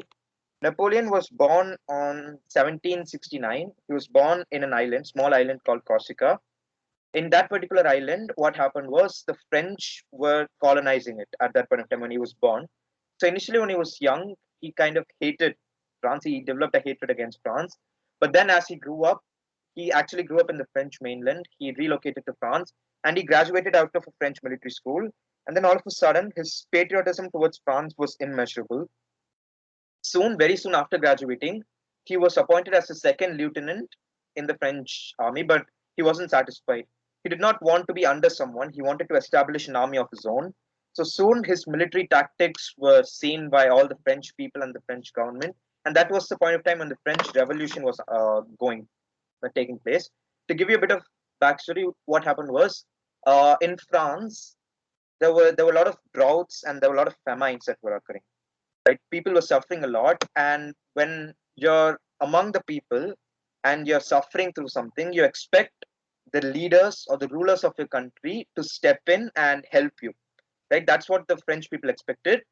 Napoleon was born on 1769. He was born in an island, small island called Corsica. In that particular island, what happened was the French were colonizing it at that point of time when he was born. So initially, when he was young, he kind of hated France. He developed a hatred against France. But then, as he grew up, he actually grew up in the French mainland. He relocated to France and he graduated out of a French military school. And then all of a sudden, his patriotism towards France was immeasurable. Soon, very soon after graduating, he was appointed as a second lieutenant in the French army, but he wasn't satisfied. He did not want to be under someone. He wanted to establish an army of his own. So soon his military tactics were seen by all the French people and the French government. And that was the point of time when the French Revolution was taking place. To give you a bit of backstory, what happened was in France, there were a lot of droughts and there were a lot of famines that were occurring. Right, people were suffering a lot, and when you're among the people and you're suffering through something, you expect the leaders or the rulers of your country to step in and help you. Right, that's what the French people expected.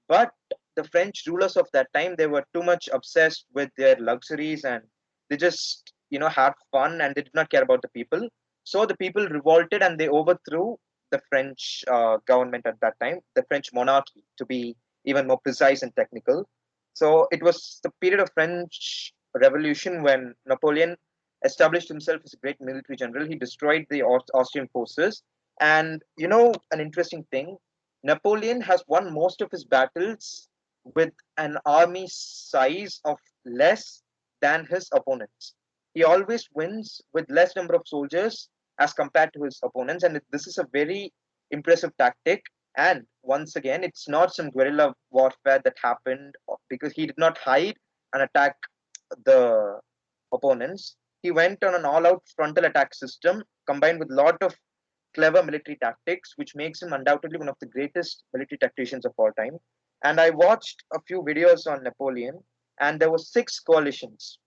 But the French rulers of that time, they were too much obsessed with their luxuries, and they just had fun and they did not care about the people. So the people revolted and they overthrew the French government at that time, the French monarchy, to be even more precise and technical. So it was the period of French Revolution when Napoleon established himself as a great military general. He destroyed the Austrian forces. And an interesting thing, Napoleon has won most of his battles with an army size of less than his opponents. He always wins with less number of soldiers as compared to his opponents. And this is a very impressive tactic. And once again, it's not some guerrilla warfare that happened because he did not hide and attack the opponents. He went on an all-out frontal attack system combined with a lot of clever military tactics, which makes him undoubtedly one of the greatest military tacticians of all time. And I watched a few videos on Napoleon, and there were 6 coalitions.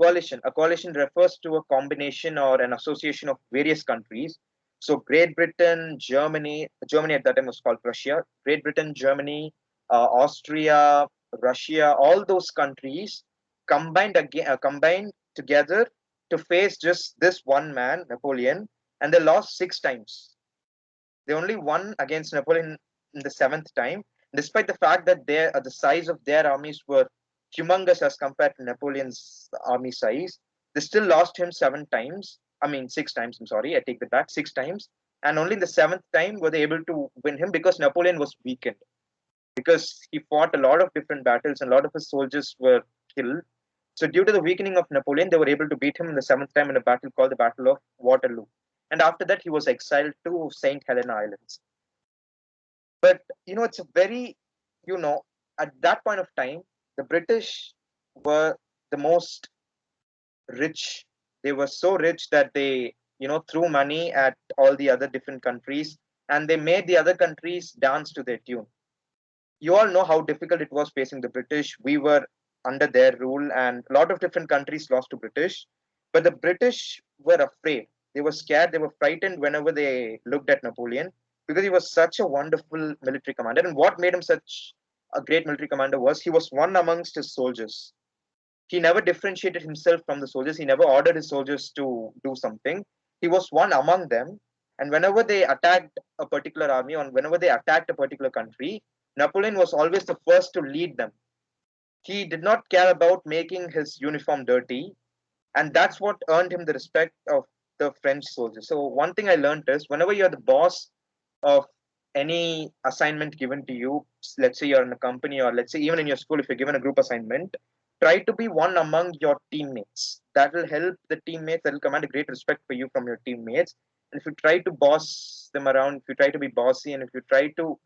A coalition refers to a combination or an association of various countries. So Great Britain, Germany at that time was called Russia. Great Britain, Germany, Austria, Russia, all those countries combined together to face just this one man, Napoleon, and they lost 6 times. They only won against Napoleon in the 7th time, despite the fact that the size of their armies were humongous as compared to Napoleon's army size. They still lost him 7 times. I mean, 6 times. I'm sorry, I take that back. 6 times, and only in the 7th time were they able to win him because Napoleon was weakened. Because he fought a lot of different battles and a lot of his soldiers were killed. So, due to the weakening of Napoleon, they were able to beat him in the 7th time in a battle called the Battle of Waterloo. And after that, he was exiled to St. Helena Islands. But it's a very, at that point of time, the British were the most rich. They were so rich that they, threw money at all the other different countries and they made the other countries dance to their tune. You all know how difficult it was facing the British. We were under their rule and a lot of different countries lost to British. But the British were afraid. They were scared. They were frightened whenever they looked at Napoleon because he was such a wonderful military commander. And what made him such a great military commander was he was one amongst his soldiers. He never differentiated himself from the soldiers. He never ordered his soldiers to do something. He was one among them. And whenever they attacked a particular army or whenever they attacked a particular country, Napoleon was always the first to lead them. He did not care about making his uniform dirty. And that's what earned him the respect of the French soldiers. So one thing I learned is whenever you're the boss of any assignment given to you, let's say you're in a company or let's say even in your school, if you're given a group assignment, try to be one among your teammates. That will help the teammates, that will command a great respect for you from your teammates. And if you try to boss them around, if you try to be bossy, and if you try to,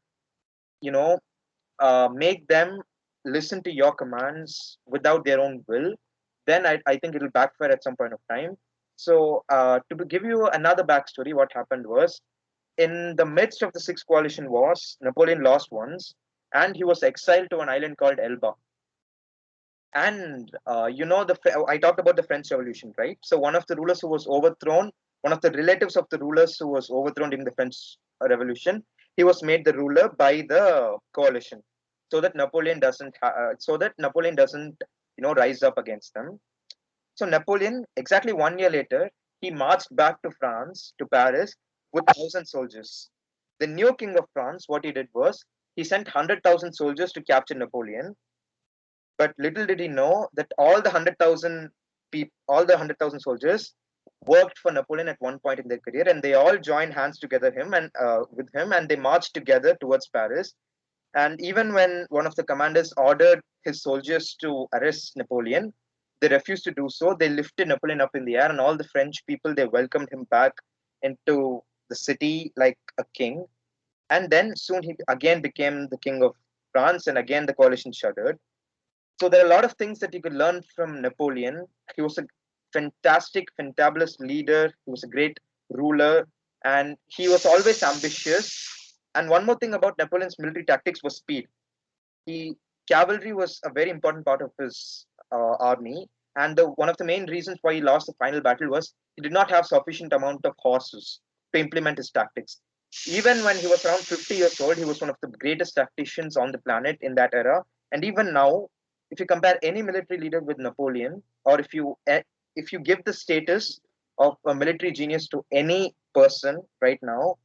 make them listen to your commands without their own will, then I think it'll backfire at some point of time. So, to give you another backstory, what happened was in the midst of the Six Coalition Wars, Napoleon lost once, and he was exiled to an island called Elba. And I talked about the French Revolution, right? So one of the rulers who was overthrown, one of the relatives of the rulers who was overthrown during the French Revolution, he was made the ruler by the coalition, so that Napoleon doesn't rise up against them. So Napoleon, exactly 1 year later, he marched back to France, to Paris, with 1,000 soldiers. The new king of France, what he did was he sent 100,000 soldiers to capture Napoleon. But little did he know that all the 100,000 soldiers worked for Napoleon at one point in their career, and they all joined hands together with him, and they marched together towards Paris. And even when one of the commanders ordered his soldiers to arrest Napoleon, they refused to do so. They lifted Napoleon up in the air, and all the French people, they welcomed him back into the city like a king. And then soon he again became the king of France, and again the coalition shuddered. So there are a lot of things that you could learn from Napoleon. He was a fantastic, fantabulous leader. He was a great ruler, and he was always ambitious. And one more thing about Napoleon's military tactics was speed. Cavalry was a very important part of his army, and one of the main reasons why he lost the final battle was he did not have sufficient amount of horses to implement his tactics. Even when he was around 50 years old, he was one of the greatest tacticians on the planet in that era. And even now, if you compare any military leader with Napoleon, or if you give the status of a military genius to any person right now,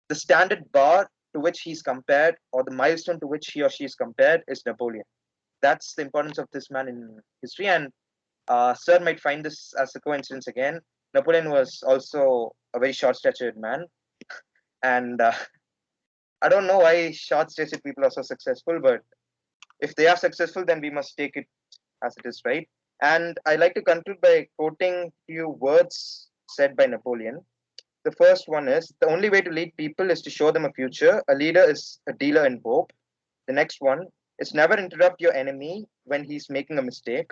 the standard bar to which he's compared, or the milestone to which he or she is compared, is Napoleon. That's the importance of this man in history. And Sir might find this as a coincidence again. Napoleon was also a very short-statured man, and I don't know why short-statured people are so successful, but if they are successful, then we must take it as it is, right? And I like to conclude by quoting a few words said by Napoleon. The first one is, the only way to lead people is to show them a future. A leader is a dealer in hope. The next one is, never interrupt your enemy when he's making a mistake.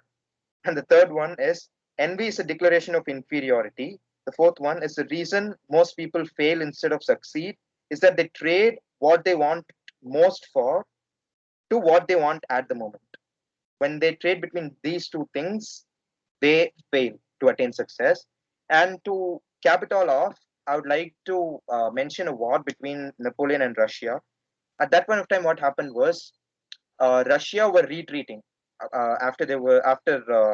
And the third one is, envy is a declaration of inferiority. The fourth one is, the reason most people fail instead of succeed is that they trade what they want most for to what they want at the moment. When they trade between these two things, they fail to attain success. And to cap it all off, I would like to mention a war between Napoleon and Russia. At that point of time, what happened was Russia were retreating after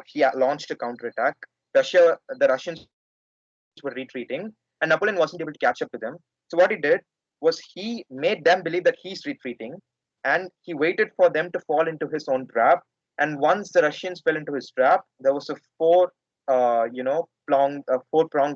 he launched a counterattack. The Russians were retreating, and Napoleon wasn't able to catch up to them. So what he did was he made them believe that he's retreating, and he waited for them to fall into his own trap. And once the Russians fell into his trap, there was a four-pronged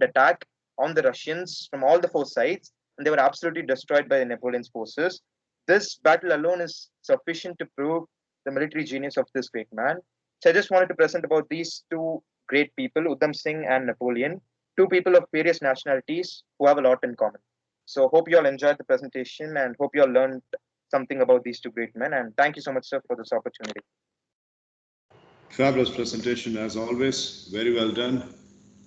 attack on the Russians from all the four sides, and they were absolutely destroyed by Napoleon's forces. This battle alone is sufficient to prove the military genius of this great man. So I just wanted to present about these two great people, Udham Singh and Napoleon, two people of various nationalities who have a lot in common. So hope you all enjoyed the presentation, and hope you all learned something about these two great men. And thank you so much, sir, for this opportunity. Fabulous presentation as always. Very well done.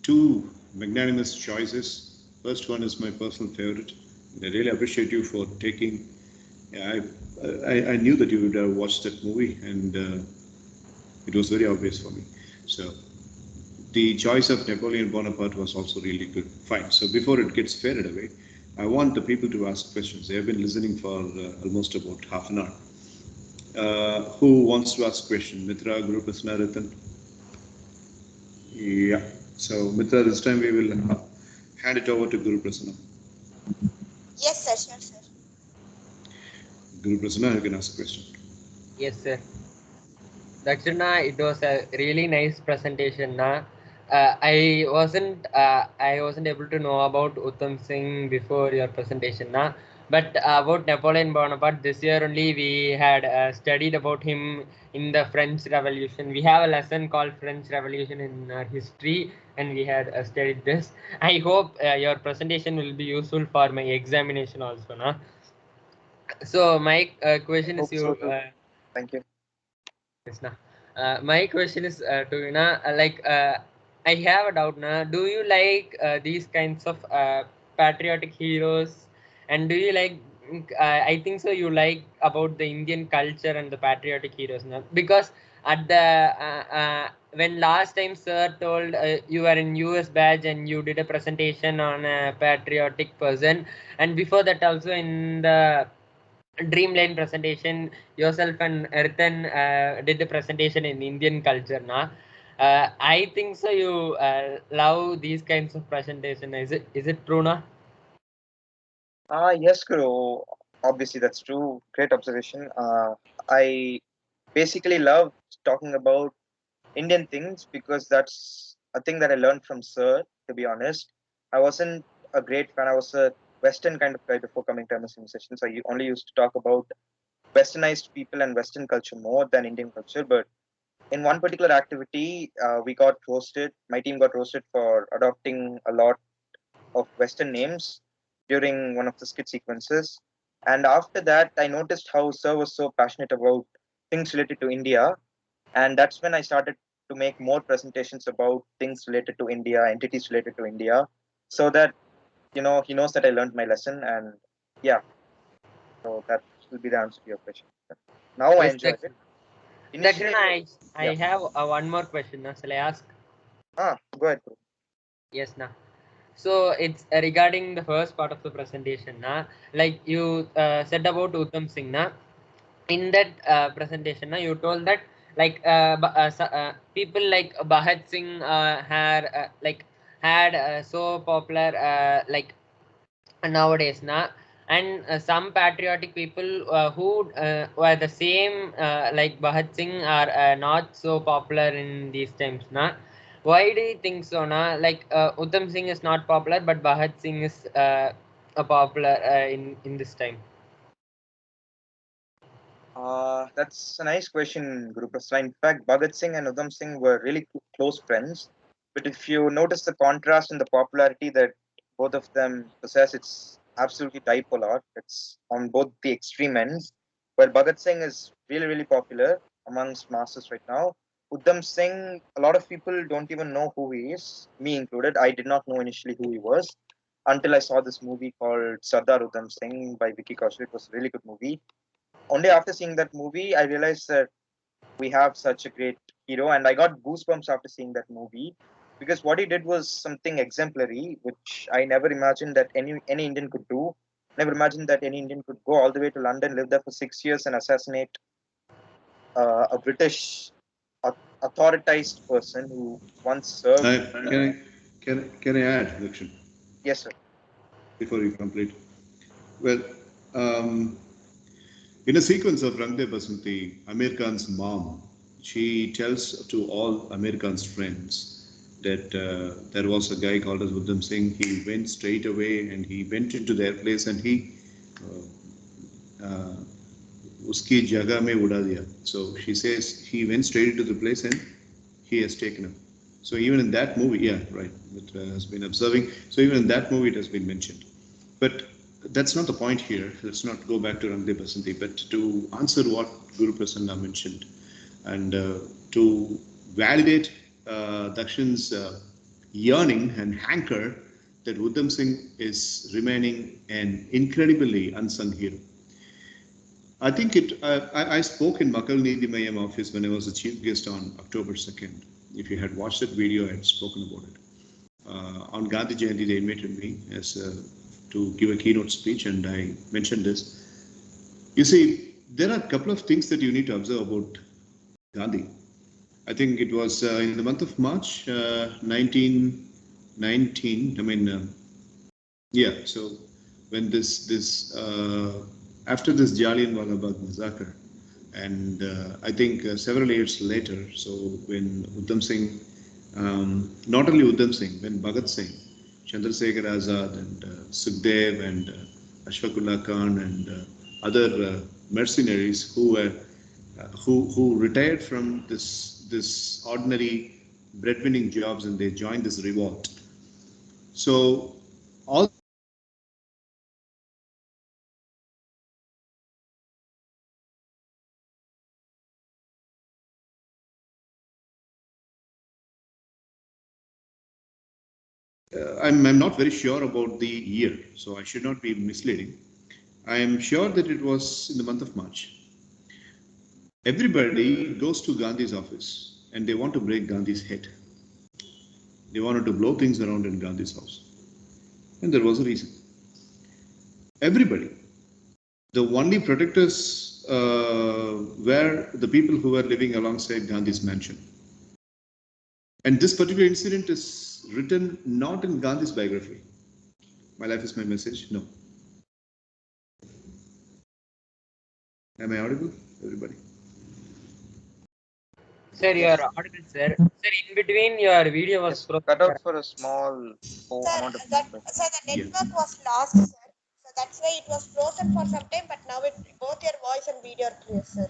Two magnanimous choices. First one is my personal favorite. I really appreciate you for taking. I knew that you would have watched that movie, and it was very obvious for me. So the choice of Napoleon Bonaparte was also really good. Fine. So before it gets faded away, I want the people to ask questions. They have been listening for almost about half an hour. Who wants to ask a question? Mitra, Guru Prasna, Ratan? Yeah. So Mitra, this time we will hand it over to Guru Prasna. Yes, sir. Sure, sir. Guru Prasna, you can ask a question. Yes, sir. Dakshana, it was a really nice presentation. I wasn't able to know about Uttam Singh before your presentation. But about Napoleon Bonaparte, this year only we had studied about him in the French Revolution. We have a lesson called French Revolution in our history, and we had studied this. I hope your presentation will be useful for my examination also. Na? So my question is Hope so you. too. Thank you. Yes, na. My question is to you, na, I have a doubt, na. Do you like these kinds of patriotic heroes, and do you like? I think so. You like about the Indian culture and the patriotic heroes, na? Because at the when last time sir told you were in US badge and you did a presentation on a patriotic person, and before that also in the Dreamline presentation, yourself and Erthan did the presentation in Indian culture. Na? I think so. You love these kinds of presentation. Is it true, na? Yes, Guru. Obviously, that's true. Great observation. I basically love talking about Indian things because that's a thing that I learned from Sir, to be honest. I wasn't a great fan. I was a Western kind of guy before coming to MSES sessions. I only used to talk about Westernized people and Western culture more than Indian culture. But in one particular activity, we got roasted. My team got roasted for adopting a lot of Western names during one of the skit sequences. And after that, I noticed how Sir was so passionate about things related to India. And that's when I started to make more presentations about things related to India, entities related to India, so that he knows that I learned my lesson. And yeah, so that will be the answer to your question. Now I Yes, enjoy it. Dakshin. Dakshin, Initially, I yeah. have one more question. Na. Shall I ask? Go ahead, bro. Yes, na. So it's regarding the first part of the presentation. Na. Like you said about Uttam Singh. Na. In that presentation, na, you told that people like Bhagat Singh had so popular nowadays, na, and some patriotic people who were the same like Bhagat Singh are not so popular in these times, na. Why do you think so, na? Like Uttam Singh is not popular, but Bhagat Singh is popular in this time. That's a nice question, Guru Prasad. In fact, Bhagat Singh and Udham Singh were really close friends. But if you notice the contrast in the popularity that both of them possess, it's absolutely dipolar. It's on both the extreme ends. While Bhagat Singh is really, really popular amongst masses right now, Udham Singh, a lot of people don't even know who he is, me included. I did not know initially who he was until I saw this movie called Sardar Udham Singh by Vicky Kaushal. It was a really good movie. Only after seeing that movie, I realized that we have such a great hero, and I got goosebumps after seeing that movie because what he did was something exemplary, which I never imagined that any Indian could do. Never imagined that any Indian could go all the way to London, live there for 6 years, and assassinate a British authoritized person who once served. Can I add, Dakshin, Yes, sir. before you complete? Well, um, in a sequence of Rang De Basanti, Amir Khan's mom, she tells to all Amir Khan's friends that there was a guy called as Uddham Singh. He went straight away and he went into their place and he उसकी जगह में उड़ा दिया. So she says he went straight into the place and he has taken him. So even in that movie, yeah, right, it has been observing. So even in that movie, it has been mentioned. But that's not the point here. Let's not go back to Rangde Basanti, but to answer what Guru Prasanna mentioned and to validate Dakshin's yearning and hanker that Uddham Singh is remaining an incredibly unsung hero. I think I spoke in Makal Nidhi Mayam office when I was the chief guest on October 2nd. If you had watched that video, I had spoken about it. On Gandhi Jayanti, they invited me to give a keynote speech, and I mentioned this. You see, there are a couple of things that you need to observe about Gandhi. I think it was in the month of March 1919. Yeah, so when this after this Jallianwala Bagh massacre, and I think several years later, so when Uddham Singh, not only Uddham Singh, when Bhagat Singh, Chandrasekhar Azad, and Sukhdev, and Ashfaqullah Khan and other mercenaries who were who retired from this ordinary breadwinning jobs and they joined this revolt. So all I'm not very sure about the year, so I should not be misleading. I am sure that it was in the month of March. Everybody goes to Gandhi's office and they want to break Gandhi's head. They wanted to blow things around in Gandhi's house. And there was a reason. Everybody. The only protectors were the people who were living alongside Gandhi's mansion. And this particular incident is written not in Gandhi's biography. My life is my message. No. Am I audible, everybody? Sir, you are audible, sir. Sir, in between your video was Yes, cut out for a small amount of time. Sir, the Yeah. network was lost, sir. So that's why it was frozen for some time, but now both your voice and video are clear, sir.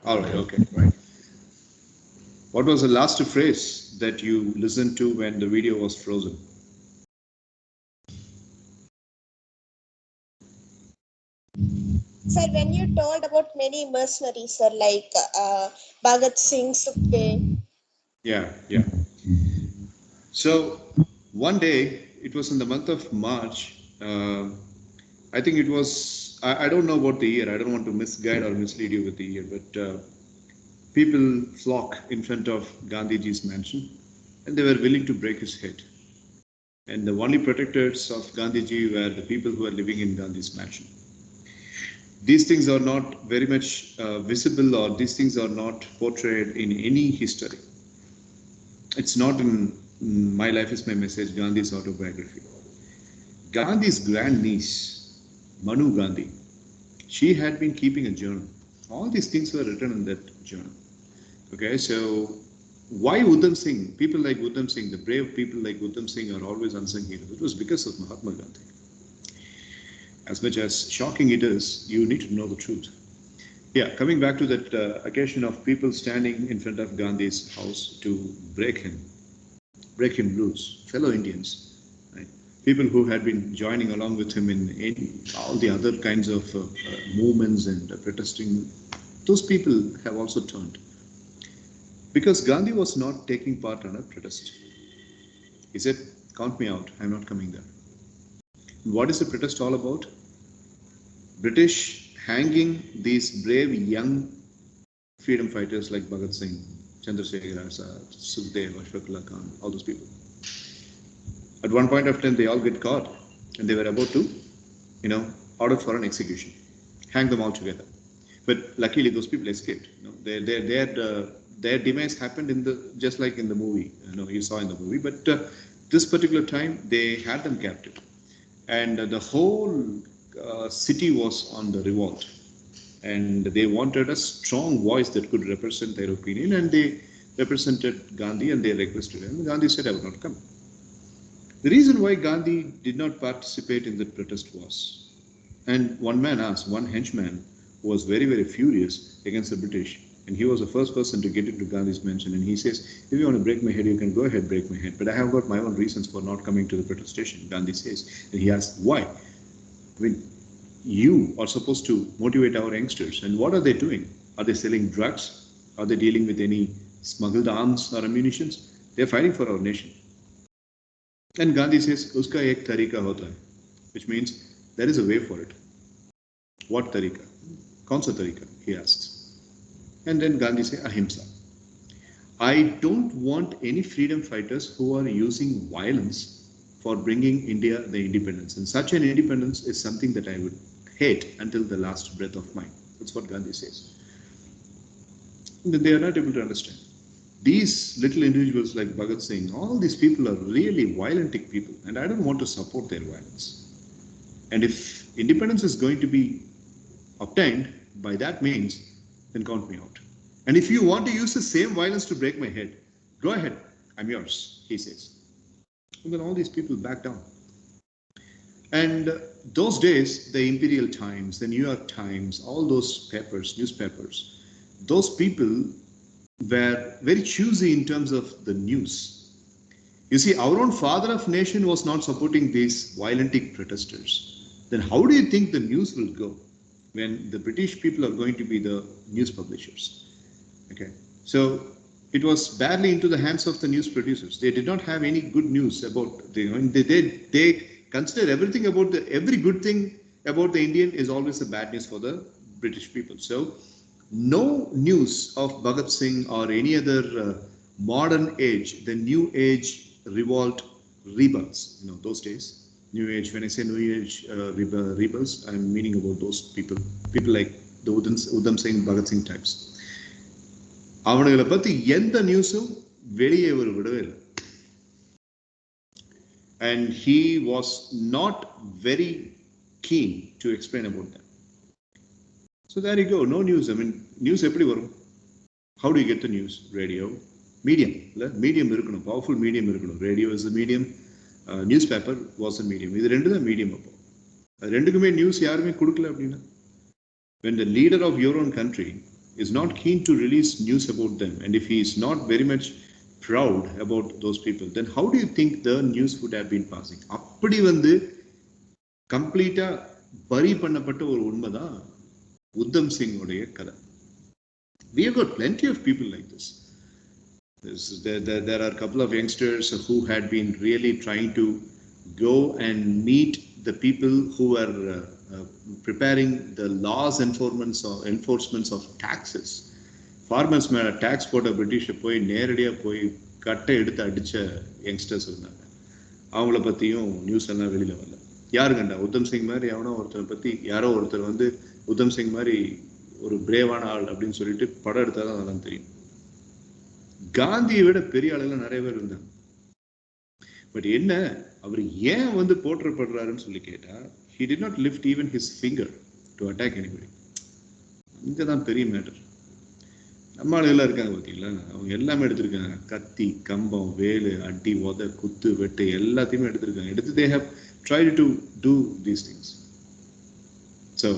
All right, okay, right. What was the last phrase that you listened to when the video was frozen? Sir, when you told about many mercenaries, sir, like Bhagat Singh, Sukhdev. Yeah, yeah. So one day, it was in the month of March. I think it was, I don't know about the year. I don't want to misguide or mislead you with the year, but people flock in front of Gandhiji's mansion and they were willing to break his head. And the only protectors of Gandhiji were the people who were living in Gandhi's mansion. These things are not very much visible or these things are not portrayed in any history. It's not in My Life is My Message, Gandhi's autobiography. Gandhi's grandniece, Manu Gandhi, she had been keeping a journal. All these things were written in that journal. Okay, so why Udham Singh? People like Udham Singh, the brave people like Udham Singh are always unsung heroes. It was because of Mahatma Gandhi. As much as shocking it is, you need to know the truth. Yeah, coming back to that occasion of people standing in front of Gandhi's house to break him loose, fellow Indians, right? People who had been joining along with him in all the other kinds of movements and protesting, those people have also turned. Because Gandhi was not taking part on a protest. He said, count me out, I'm not coming there. What is the protest all about? British hanging these brave young freedom fighters like Bhagat Singh, Chandrasekhar Azad, Sukhdev, Ashfaqullah Khan, all those people. At one point of time, they all get caught and they were about to, order for an execution, hang them all together. But luckily, those people escaped. Their demise happened just like in the movie. You saw in the movie. But this particular time, they had them captive, and the whole city was on the revolt, and they wanted a strong voice that could represent their opinion, and they represented Gandhi and they requested him. Gandhi said, "I will not come." The reason why Gandhi did not participate in that protest was, and one henchman was very, very furious against the British, and he was the first person to get into Gandhi's mansion, and he says, if you want to break my head, you can go ahead, break my head, but I have got my own reasons for not coming to the protestation, Gandhi says. And he asked, why? I mean, you are supposed to motivate our youngsters, and what are they doing? Are they selling drugs? Are they dealing with any smuggled arms or ammunitions? They're fighting for our nation. And Gandhi says, Uska ek tarika hota hai, which means there is a way for it. What tarika? Kaunsa tarika? He asks. And then Gandhi says, ahimsa. I don't want any freedom fighters who are using violence for bringing India the independence. And such an independence is something that I would hate until the last breath of mine. That's what Gandhi says. And they are not able to understand. These little individuals like Bhagat Singh, all these people are really violent people, and I don't want to support their violence. And if independence is going to be obtained by that means, then count me out. And if you want to use the same violence to break my head, go ahead, I'm yours, he says. And then all these people back down. And those days, the Imperial Times, the New York Times, all those papers, newspapers, those people were very choosy in terms of the news. You see, our own father of nation was not supporting these violent protesters. Then how do you think the news will go when the British people are going to be the news publishers? Okay, so it was badly into the hands of the news producers. They did not have any good news about they consider everything about every good thing about the Indian is always a bad news for the British people. So no news of Bhagat Singh or any other modern age, the new age revolt rebels, those days. New age, when I say new age rebels, I'm meaning about those people like the Udham Singh, Bhagat Singh types. அவனுங்களை பத்தி எந்த நியூஸும் வெளியே ஒரு விடவே இல்லை. And he was not very keen to explain about them. So there you go, no news. I mean, news எப்படி வரும்? How do you get the news? Radio, medium. Medium இருக்கணும், powerful medium இருக்கணும். Radio is a medium, newspaper was a medium. இது ரெண்டு தான் medium அப்போ. ரெண்டுக்குமே news யாருமே கொடுக்கல அப்படின்னா. When the leader of your own country is not keen to release news about them, and if he is not very much proud about those people, then how do you think the news would have been passing? அப்படி வந்து கம்ப்ளீட்டா பரி பண்ணப்பட்ட ஒரு உண்மைதான் உத்தம் சிங் உடைய கதை. We have got plenty of people like this. There are a couple of youngsters who had been really trying to go and meet the people who are preparing the laws enforcements of taxes. Farmers மேல tax போட்ட British போய் நேரடியா போய் கட்டை எடுத்து அடிச்ச youngsters இருந்தாங்க. அவங்கள பத்தியும் நியூஸ் எல்லாம் வெளியில வரல. யாரு கண்டா? உத்தம் சிங் மாதிரி எவனோ ஒருத்தரை பத்தி யாரோ ஒருத்தர் வந்து உத்தம் சிங் மாதிரி ஒரு பிரேவான ஆள் அப்படின்னு சொல்லிட்டு படம் எடுத்தாதான் அதெல்லாம் தெரியும். காந்தியை விட பெரிய ஆளுலாம் நிறைய பேர் இருந்தாங்க. பட் என்ன அவர் ஏன் வந்து போற்றப்படுறாருன்னு சொல்லி கேட்டா, he did not lift even his finger to attack anybody. இங்கதான் பெரிய மேட்டர். நம்ம ஆளுகள்லாம் இருக்காங்க பார்த்தீங்களா, அவங்க எல்லாமே எடுத்திருக்காங்க. கத்தி, கம்பம், வேலு, அடி, உத, குத்து, வெட்டு எல்லாத்தையுமே எடுத்திருக்காங்க. எடுத்து they have tried to do these things. So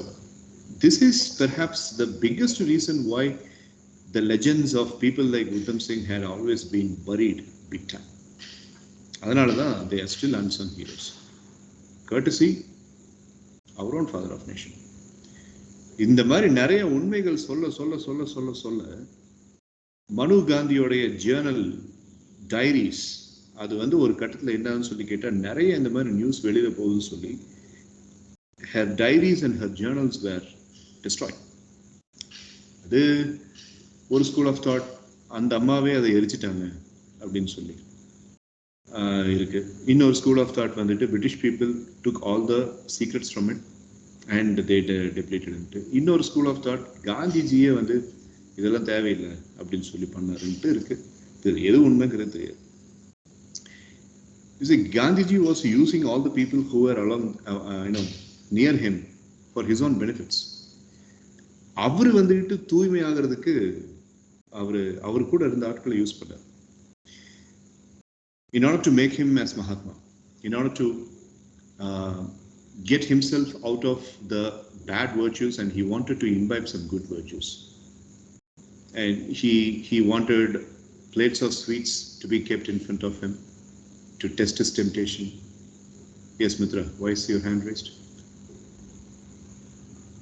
this is perhaps the biggest reason why the legends of people like Uttam Singh had always been buried big time. அதனாலதான் they are still unsung heroes. Courtesy our own father of nation. இந்த மாதிரி நிறைய உண்மைகள் சொல்ல சொல்ல சொல்ல சொல்ல சொல்ல மனு காந்தியோடைய ஜேர்னல் டைரிஸ் அது வந்து ஒரு கட்டத்தில் என்னன்னு சொல்லி கேட்டா, நிறைய இந்த மாதிரி நியூஸ் வெளியில போகுதுன்னு சொல்லி her diaries and her journals were destroyed. அது ஒரு ஸ்கூல் ஆஃப் தாட், அந்த அம்மாவே அதை எரிச்சிட்டாங்க அப்படின்னு சொல்லி இருக்கு. இன்னொரு ஸ்கூல் ஆஃப் தாட் வந்துட்டு British people took all the secrets from it and they depleted into. இன்னொரு ஸ்கூல் ஆஃப் தாட் காந்திஜியே வந்து இதெல்லாம் தேவையில்லை அப்படின்னு சொல்லி பண்ணாருன்ட்டு இருக்கு. இது எது உண்மைங்கிறது தெரியாது. You see, Gandhiji was using all the people who were along, near him for his own benefits. அவரு வந்துட்டு தூய்மை ஆகிறதுக்கு அவரு கூட இருந்த ஆட்களை யூஸ் பண்ணார். In order to make him as Mahatma, in order to get himself out of the bad virtues, and he wanted to imbibe some good virtues. And he wanted plates of sweets to be kept in front of him to test his temptation. Yes, Mitra, why is your hand raised?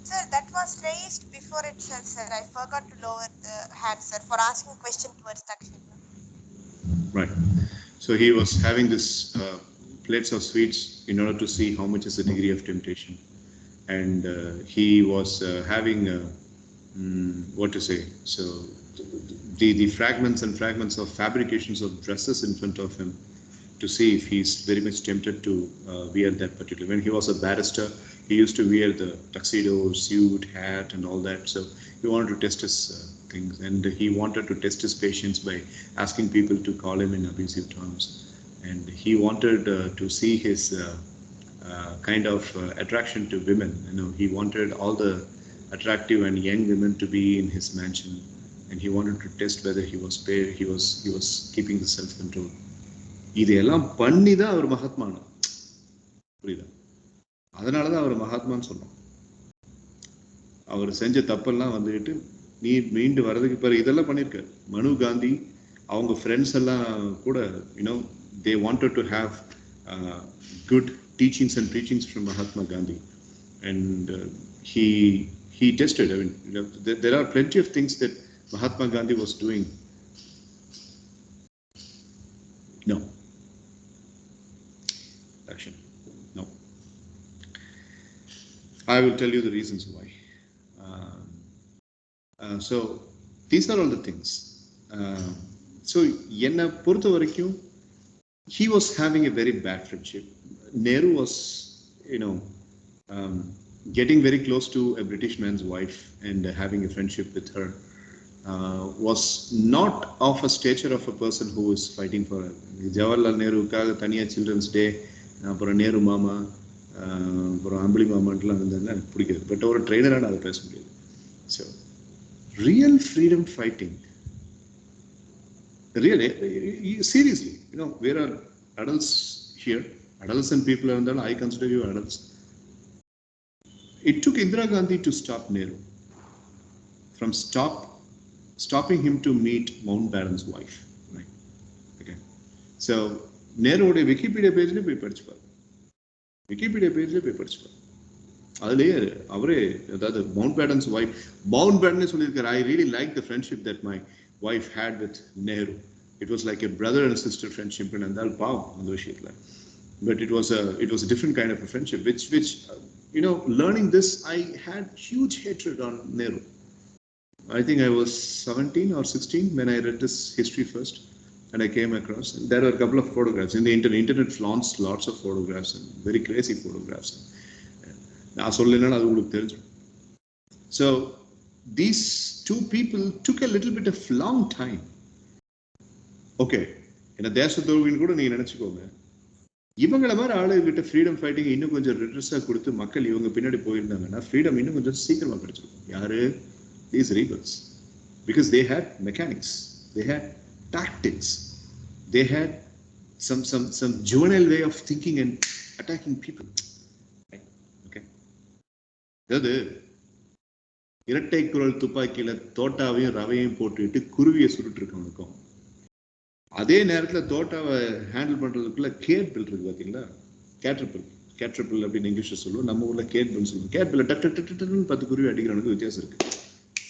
Sir, that was raised before itself, sir. I forgot to lower the hand, sir, for asking a question towards Takshina. Right. So he was having this plates of sweets in order to see how much is the degree of temptation. And he was having, what to say, so the fragments and fragments of fabrications of dresses in front of him to see if he's very much tempted to wear that particular. When he was a barrister, he used to wear the tuxedo, suit, hat and all that. So he wanted to test his things, and he wanted to test his patience by asking people to call him in abusive terms. And he wanted to see his kind of attraction to women. He wanted all the attractive and young women to be in his mansion, and he wanted to test whether he was keeping the self-control. இதெல்லாம் பண்ணி தான் அவர் மகாத்மானா. புரியுதா? அதனால தான் அவர் மகாத்மான்னு சொன்னோம். அவர் செஞ்ச தப்பெல்லாம் வந்துட்டு நீ மீண்டு வர்றதுக்கு பிறகு இதெல்லாம் பண்ணியிருக்காரு. மனு காந்தி அவங்க ஃப்ரெண்ட்ஸ் எல்லாம் கூட they wanted to have good teachings and preachings from Mahatma Gandhi, and he tested. I mean, there are plenty of things that Mahatma Gandhi was doing. No. Action. No. I will tell you the reasons why. So these are all the things. So enna portha varaikkum he was having a very bad friendship. Nehru was getting very close to a British man's wife and having a friendship with her. Was not of a stature of a person who is fighting for her. Jawaharlal Nehru kaga thaniya children's day apura Nehru mama apura Ambali mama ntla irundha enakku pidikadhu, but ஒரு trainer ana adha pesa mudiyadhu. So real freedom fighting, really, seriously, there are adults here, adolescent people are, I consider you adults. It took Indira Gandhi to stop Nehru from stopping him to meet Mountbatten's wife, right? Okay, so Nehru ode Wikipedia page le poi padichu, Wikipedia page le poi padichu, அதுலயே அவரே அதாவது Mountbatten's wife, Mountbatten சொல்லியிருக்காரு, I really like the friendship that my wife had with Nehru. It was like a brother and sister friendship, and andal pavam அந்த விஷயத்துல. But it was a different kind of a friendship, which learning this, I had huge hatred on Nehru. I think I was 17 or 16 when I read this history first, and I came across, and there were a couple of photographs in the internet flaunts lots of photographs and very crazy photographs. நான் சொல்லலைன்னா அது உங்களுக்கு தெரிஞ்சிடும். So these two people took a little bit of long time. Okay, என்ன தேசத்துறவின்னு கூட நீங்க நினைச்சுக்கோங்க, இவங்கள மாதிரி ஆளுகிட்ட ஃப்ரீடம் ஃபைட்டிங் இன்னும் கொஞ்சம் ரிட்ரஸா கொடுத்து மக்கள் இவங்க பின்னாடி போயிருந்தாங்கன்னா ஃப்ரீடம் இன்னும் கொஞ்சம் சீக்கிரமா கிடைச்சிருக்கும். யாரு? These rebels, because they had mechanics, they had tactics, they had some juvenile way of thinking and attacking people. அதாவது இரட்டை குரல் துப்பாக்கியில தோட்டாவையும் ரவையும் போட்டுட்டு குருவியை சுருட்டு இருக்கவனுக்கும், அதே நேரத்துல தோட்டாவை ஹேண்டில் பண்றதுக்குள்ள கேட்பில் இருக்கு பாத்தீங்களா, கேட்ரபிள் அப்படின்னு இங்கிலீஷ்ல சொல்லுவோம், நம்ம ஊர்ல கேட்பில் சொல்லுவோம். கேட்பில் டட்டு 10 குருவி அடிக்கிறவனுக்கு வித்தியாசம் இருக்கு.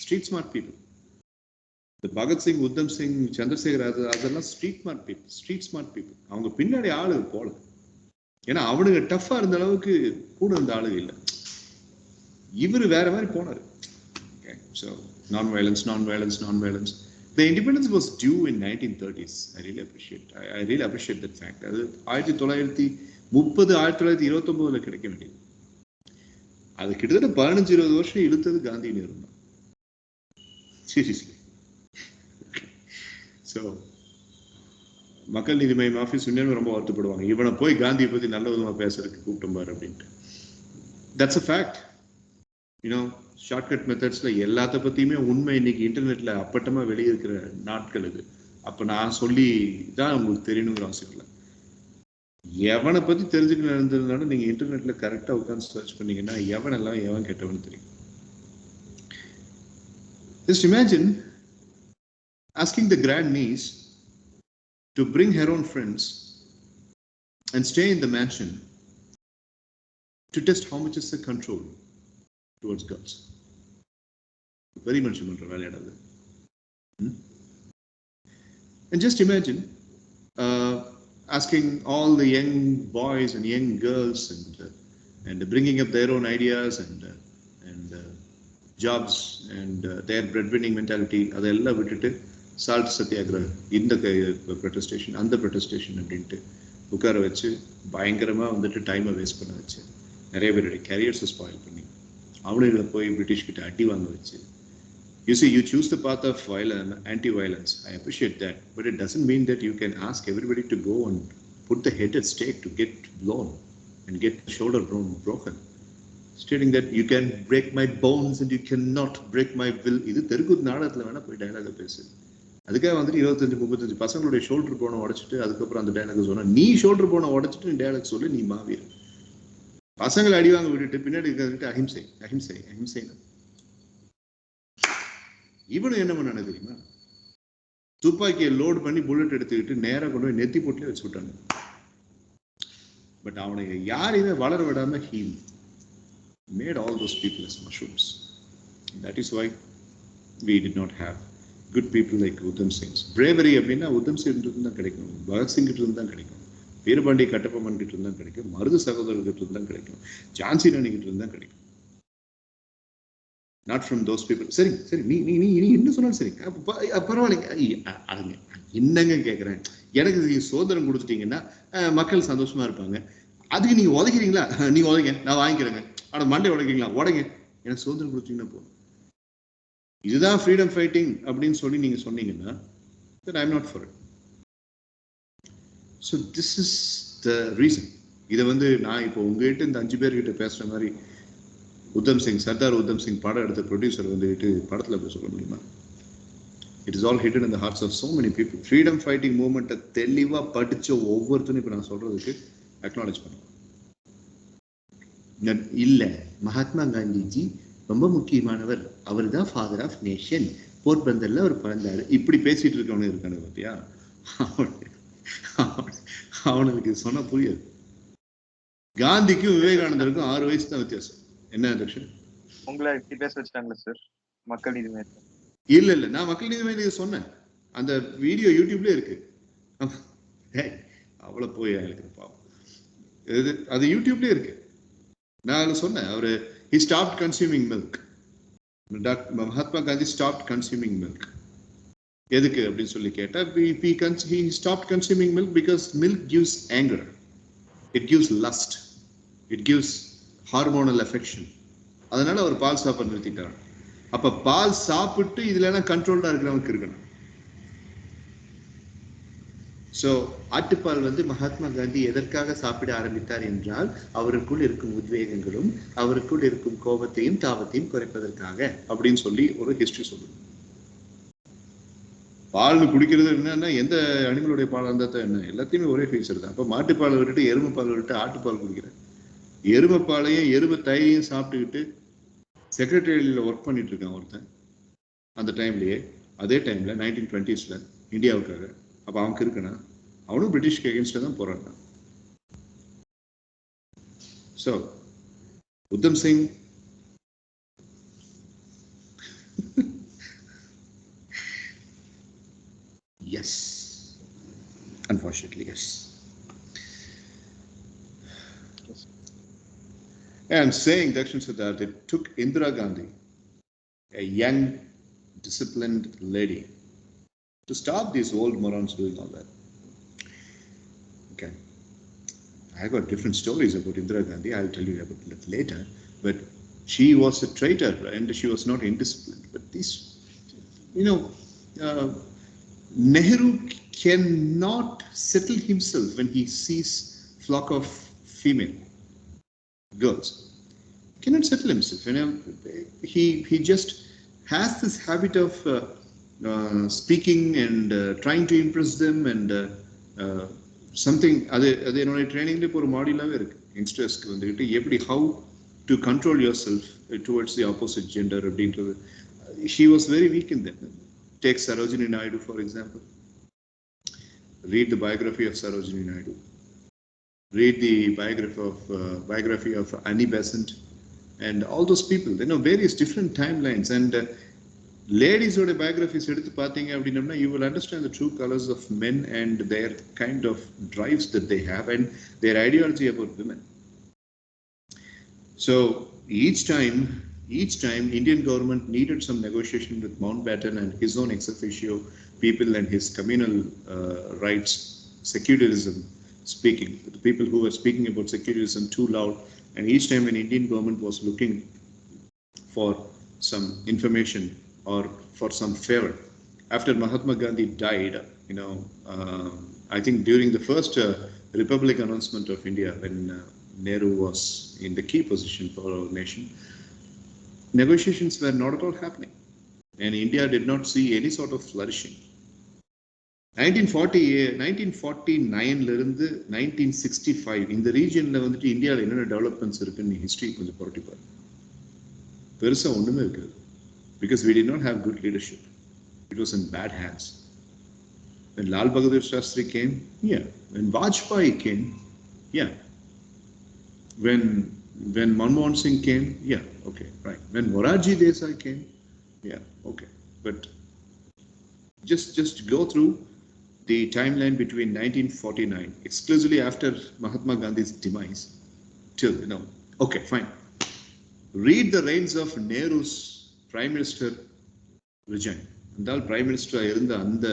ஸ்ட்ரீட் ஸ்மார்ட் பீப்புள், இந்த பகத்சிங், உத்தம் சிங், சந்திரசேகர், அதெல்லாம் ஸ்ட்ரீட் ஸ்மார்ட் பீப்புள். அவங்க பின்னாடி ஆளு போல, ஏன்னா அவனுங்க டஃபா இருந்த அளவுக்கு கூட இருந்த ஆளுங்க இல்லை. இவரு வேற மாதிரி போனாரு. Okay, so non-violence. The independence was due in 1930s. I really appreciate that fact. அது 1930 1929 கிடைக்க வேண்டியது. அது கிட்டத்தட்ட 15-20 வருஷம் இழுத்தது காந்தி நேரு தான். Seriously. So மக்கள் நீதி மய்யம் ஆஃபீஸ் இன்னும் ரொம்ப வருத்தப்படுவாங்க, இவனை போய் காந்தியை பத்தி நல்ல விதமா பேசுறதுக்கு கூப்பிட்டு பாரு அப்படின்ட்டு. That's a fact. ஷார்ட்கட் மெத்தட்ஸ்ல எல்லாத்த பத்தியுமே உண்மை இன்னைக்கு இன்டர்நெட்ல அப்பட்டமா வெளியே இருக்கிற நாட்கள் இது. அப்ப நான் சொல்லி தான் உங்களுக்கு தெரியணுங்கிற அவசியம் இல்லை. எவனை பத்தி தெரிஞ்சுக்கணும் இருந்ததுனால நீங்க இன்டர்நெட்ல கரெக்டா உட்காந்து சர்ச் பண்ணீங்கன்னா எவன் கெட்டவனு தெரியும். Just imagine asking the grand niece to bring her own friends and stay in the mansion to test how much is the control towards girls. Very much வேலையாடாது. And just imagine asking all the young boys and young girls and bringing up their own ideas and jobs and their breadwinning mentality, அதெல்லாம் விட்டுட்டு salt சத்தியாகிரகம், இந்த ப்ரொட்டஸ்டேஷன் அந்த ப்ரொட்டஸ்டேஷன் அப்படின்ட்டு உட்கார வச்சு பயங்கரமா வந்துட்டு டைமை வேஸ்ட் பண்ண வச்சு நிறைய பேருடைய கேரியர்ஸை ஸ்பாயில் பண்ணி அவனுங்களை போய் பிரிட்டிஷ் கிட்ட அடி வாங்க வச்சு. You see, you choose the path of anti-violence. I appreciate that, but it doesn't mean that you can ask everybody to go and put the head at stake to get blown and get the shoulder broken, stating that you can break my bones and you cannot break my will. இது தெருக்கூத்து நாடகத்துல வேணா போய் டயலாக பேசு. அதுக்காக வந்துட்டு 25-35 பசங்களுடைய shoulder போனை உடைச்சிட்டு அதுக்கப்புறம் அந்த டயலாக சொன்னா, நீ ஷோல்டர் போனை உடைச்சிட்டு டயலாக் சொல்லி நீ மாவீர். பசங்களை அடிவாங்க விட்டுட்டு பின்னாடி இருக்கிறது அஹிம்சை அஹிம்சை அஹிம்சை. இவனு என்ன பண்ணானு தெரியுமா? துப்பாக்கியை லோட் பண்ணி புல்லட் எடுத்துக்கிட்டு நேராக கொண்டு போய் நெத்தி போட்டுல வச்சு விட்டானு. பட் அவனை யாரையுமே வளர விடாம he made all those people as mushrooms. That is why we did not have good people like Udham Singh. Bravery அப்படின்னா உத்தம் சிங் கிட்ட தான் கிடைக்கும், பகத் சிங் கிட்ட தான் கிடைக்கும், வீரபாண்டி கட்டபொம்மன் கிட்ட தான் கிடைக்கும், மருது சகோதரர் கிட்ட தான் கிடைக்கும், ஜான்சி ராணி கிட்ட தான் கிடைக்கும். Not from those people. சரி சரி நீ நீ நீ என்ன சொன்னாலும் சரி பரவாயில்லைங்க. அதுங்க என்னங்க கேட்குறேன், எனக்கு சுதந்திரம் கொடுத்துட்டீங்கன்னா மக்கள் சந்தோஷமா இருப்பாங்க. அதுக்கு நீங்க உதைக்கிறீங்களா? நீங்க உதைங்க, நான் வாங்கிக்கிறேங்க. ஆனா மண்டை உடைக்கிறீங்களா? உடைங்க, எனக்கு சுதந்திரம் கொடுத்தீங்கன்னா போதும். இதுதான் ஃப்ரீடம் ஃபைட்டிங் அப்படின்னு சொல்லி நீங்க சொன்னீங்கன்னா then I'm not for it. So this is the reason. இதை நான் இப்போ உங்ககிட்ட இந்த 5 பேர்கிட்ட பேசுற மாதிரி உத்தம் சிங், சர்தார் உத்தம் சிங் படம் எடுத்த ப்ரொடியூசர் படத்துல போய் சொல்ல முடியுமா? It is all hidden in the hearts of so many people. Freedom fighting மூவ்மெண்ட்டை தெளிவா படிச்ச ஒவ்வொருத்தரும் இப்போ நான் சொல்றதுக்கு அக்னாலேஜ் பண்ணுவேன். இல்ல மகாத்மா காந்திஜி ரொம்ப முக்கியமானவர், அவர் தான் ஃபாதர் ஆஃப் நேஷன், போர்பந்தர்ல அவர் பிறந்தாரு, இப்படி பேசிட்டு இருக்கவனு இருக்கானு பார்த்தியா? அவனுக்கு சொன்னா புரியாது. காந்திக்கும் விவேகானந்தருக்கும் 6 வயசு தான் வித்தியாசம். என்ன தர்ஷன் உங்களை இப்படி பேச வச்சுட்டாங்களா சார் மக்கள் நீதி மையம்? இல்ல நான் மக்கள் நீதி மையம் சொன்னேன், அந்த வீடியோ யூடியூப்ல இருக்கு. அவ்வளவு போய் எனக்கு பாவம், அது யூடியூப்ல இருக்கு. நான் சொன்னேன் அவரு he stopped consuming milk. Mahatma Gandhi stopped consuming milk. எதுக்கு அப்படின்னு சொல்லி கேட்டா he stopped consuming milk because milk gives anger, it gives lust, it gives hormonal affection. அதனால அவர் பால் சாப்பிட நிறுத்திட்டார். அப்ப பால் சாப்பிட்டு இதுல எல்லாம் கண்ட்ரோல்டா இருக்கிறவங்க இருக்கணும். சோ ஆட்டுப்பால் மகாத்மா காந்தி எதற்காக சாப்பிட ஆரம்பித்தார் என்றால் அவருக்குள் இருக்கும் உத்வேகங்களும் அவருக்குள் இருக்கும் கோபத்தையும் தாபத்தையும் குறைப்பதற்காக அப்படின்னு சொல்லி ஒரு ஹிஸ்டரி சொல்லுது. பால் குடிக்கிறது என்னன்னா எந்த அனிமலுடைய பால் இருந்தா தான் என்ன, எல்லாத்தையுமே ஒரே ஃபீச்சர் தான். அப்ப மாட்டுப்பால் விட்டுட்டு எருமை பால் விட்டு ஆட்டுப்பால் குடிக்கிறேன். எருமை பாலையும் எருமை தயிரையும் சாப்பிட்டுக்கிட்டு செக்ரட்டரியேட்ல ஒர்க் பண்ணிட்டு இருக்கான் ஒருத்தன் அந்த டைம்லயே. அதே டைம்ல 1920s இந்தியாவுக்காக. அப்ப அவனுக்கு இருக்கணும், அவனும் பிரிட்டிஷ்க்கு அகேன்ஸ்டா தான் போராடினான். So Udham Singh yes, unfortunately yes. I'm saying Dakshin Siddharth, it took Indira Gandhi, a young disciplined lady, to stop these old morons doing all that. Okay, I got different stories about Indira Gandhi. I'll tell you about it later. But she was a traitor and she was not indisciplined. But these, Nehru cannot settle himself when he sees flock of female girls. He cannot settle himself. He just has this habit of speaking and trying to impress them and something. அது என்னோட ட்ரைனிங்ல இப்போ ஒரு மாடியூலாவே இருக்கு. யங்ஸ்டர்ஸ்க்கு எப்படி how to control yourself towards the opposite gender அப்படின்றது. She was very weak in that. Take Sarojini Naidu for example. Read the biography of Sarojini Naidu. Read the biography of Annie Besant and all those people. Various different timelines and ladies oda biographies eduthu pathinga appadina you will understand the true colors of men and their kind of drives that they have and their ideology about women. So each time Indian government needed some negotiation with Mountbatten and his own ex officio people and his communal rights, secularism speaking, the people who were speaking about secularism too loud, and each time when Indian government was looking for some information or for some favor after Mahatma Gandhi died, I think during the first Republic announcement of India when Nehru was in the key position for our nation, negotiations were not at all happening and India did not see any sort of flourishing. 1949ல இருந்து 1965 இந்த ரீஜியன்ல வந்துட்டு இந்தியாவில் என்னென்ன developments இருக்குன்னு history கொஞ்சம் புரட்டி பாருங்க. பெருசா ஒண்ணுமே இருக்காது. Because we did not have good leadership. It was in bad hands. When Lal Bahadur Shastri came, yeah. When Vajpayee came, yeah. When Manmohan Singh came, yeah, okay, right. When Morarji Desai came, yeah, okay. But just go through the timeline between 1949, exclusively after Mahatma Gandhi's demise, till, okay, fine. Read the reigns of Nehru's Prime Minister Vijay. And Prime Minister இருந்த அந்த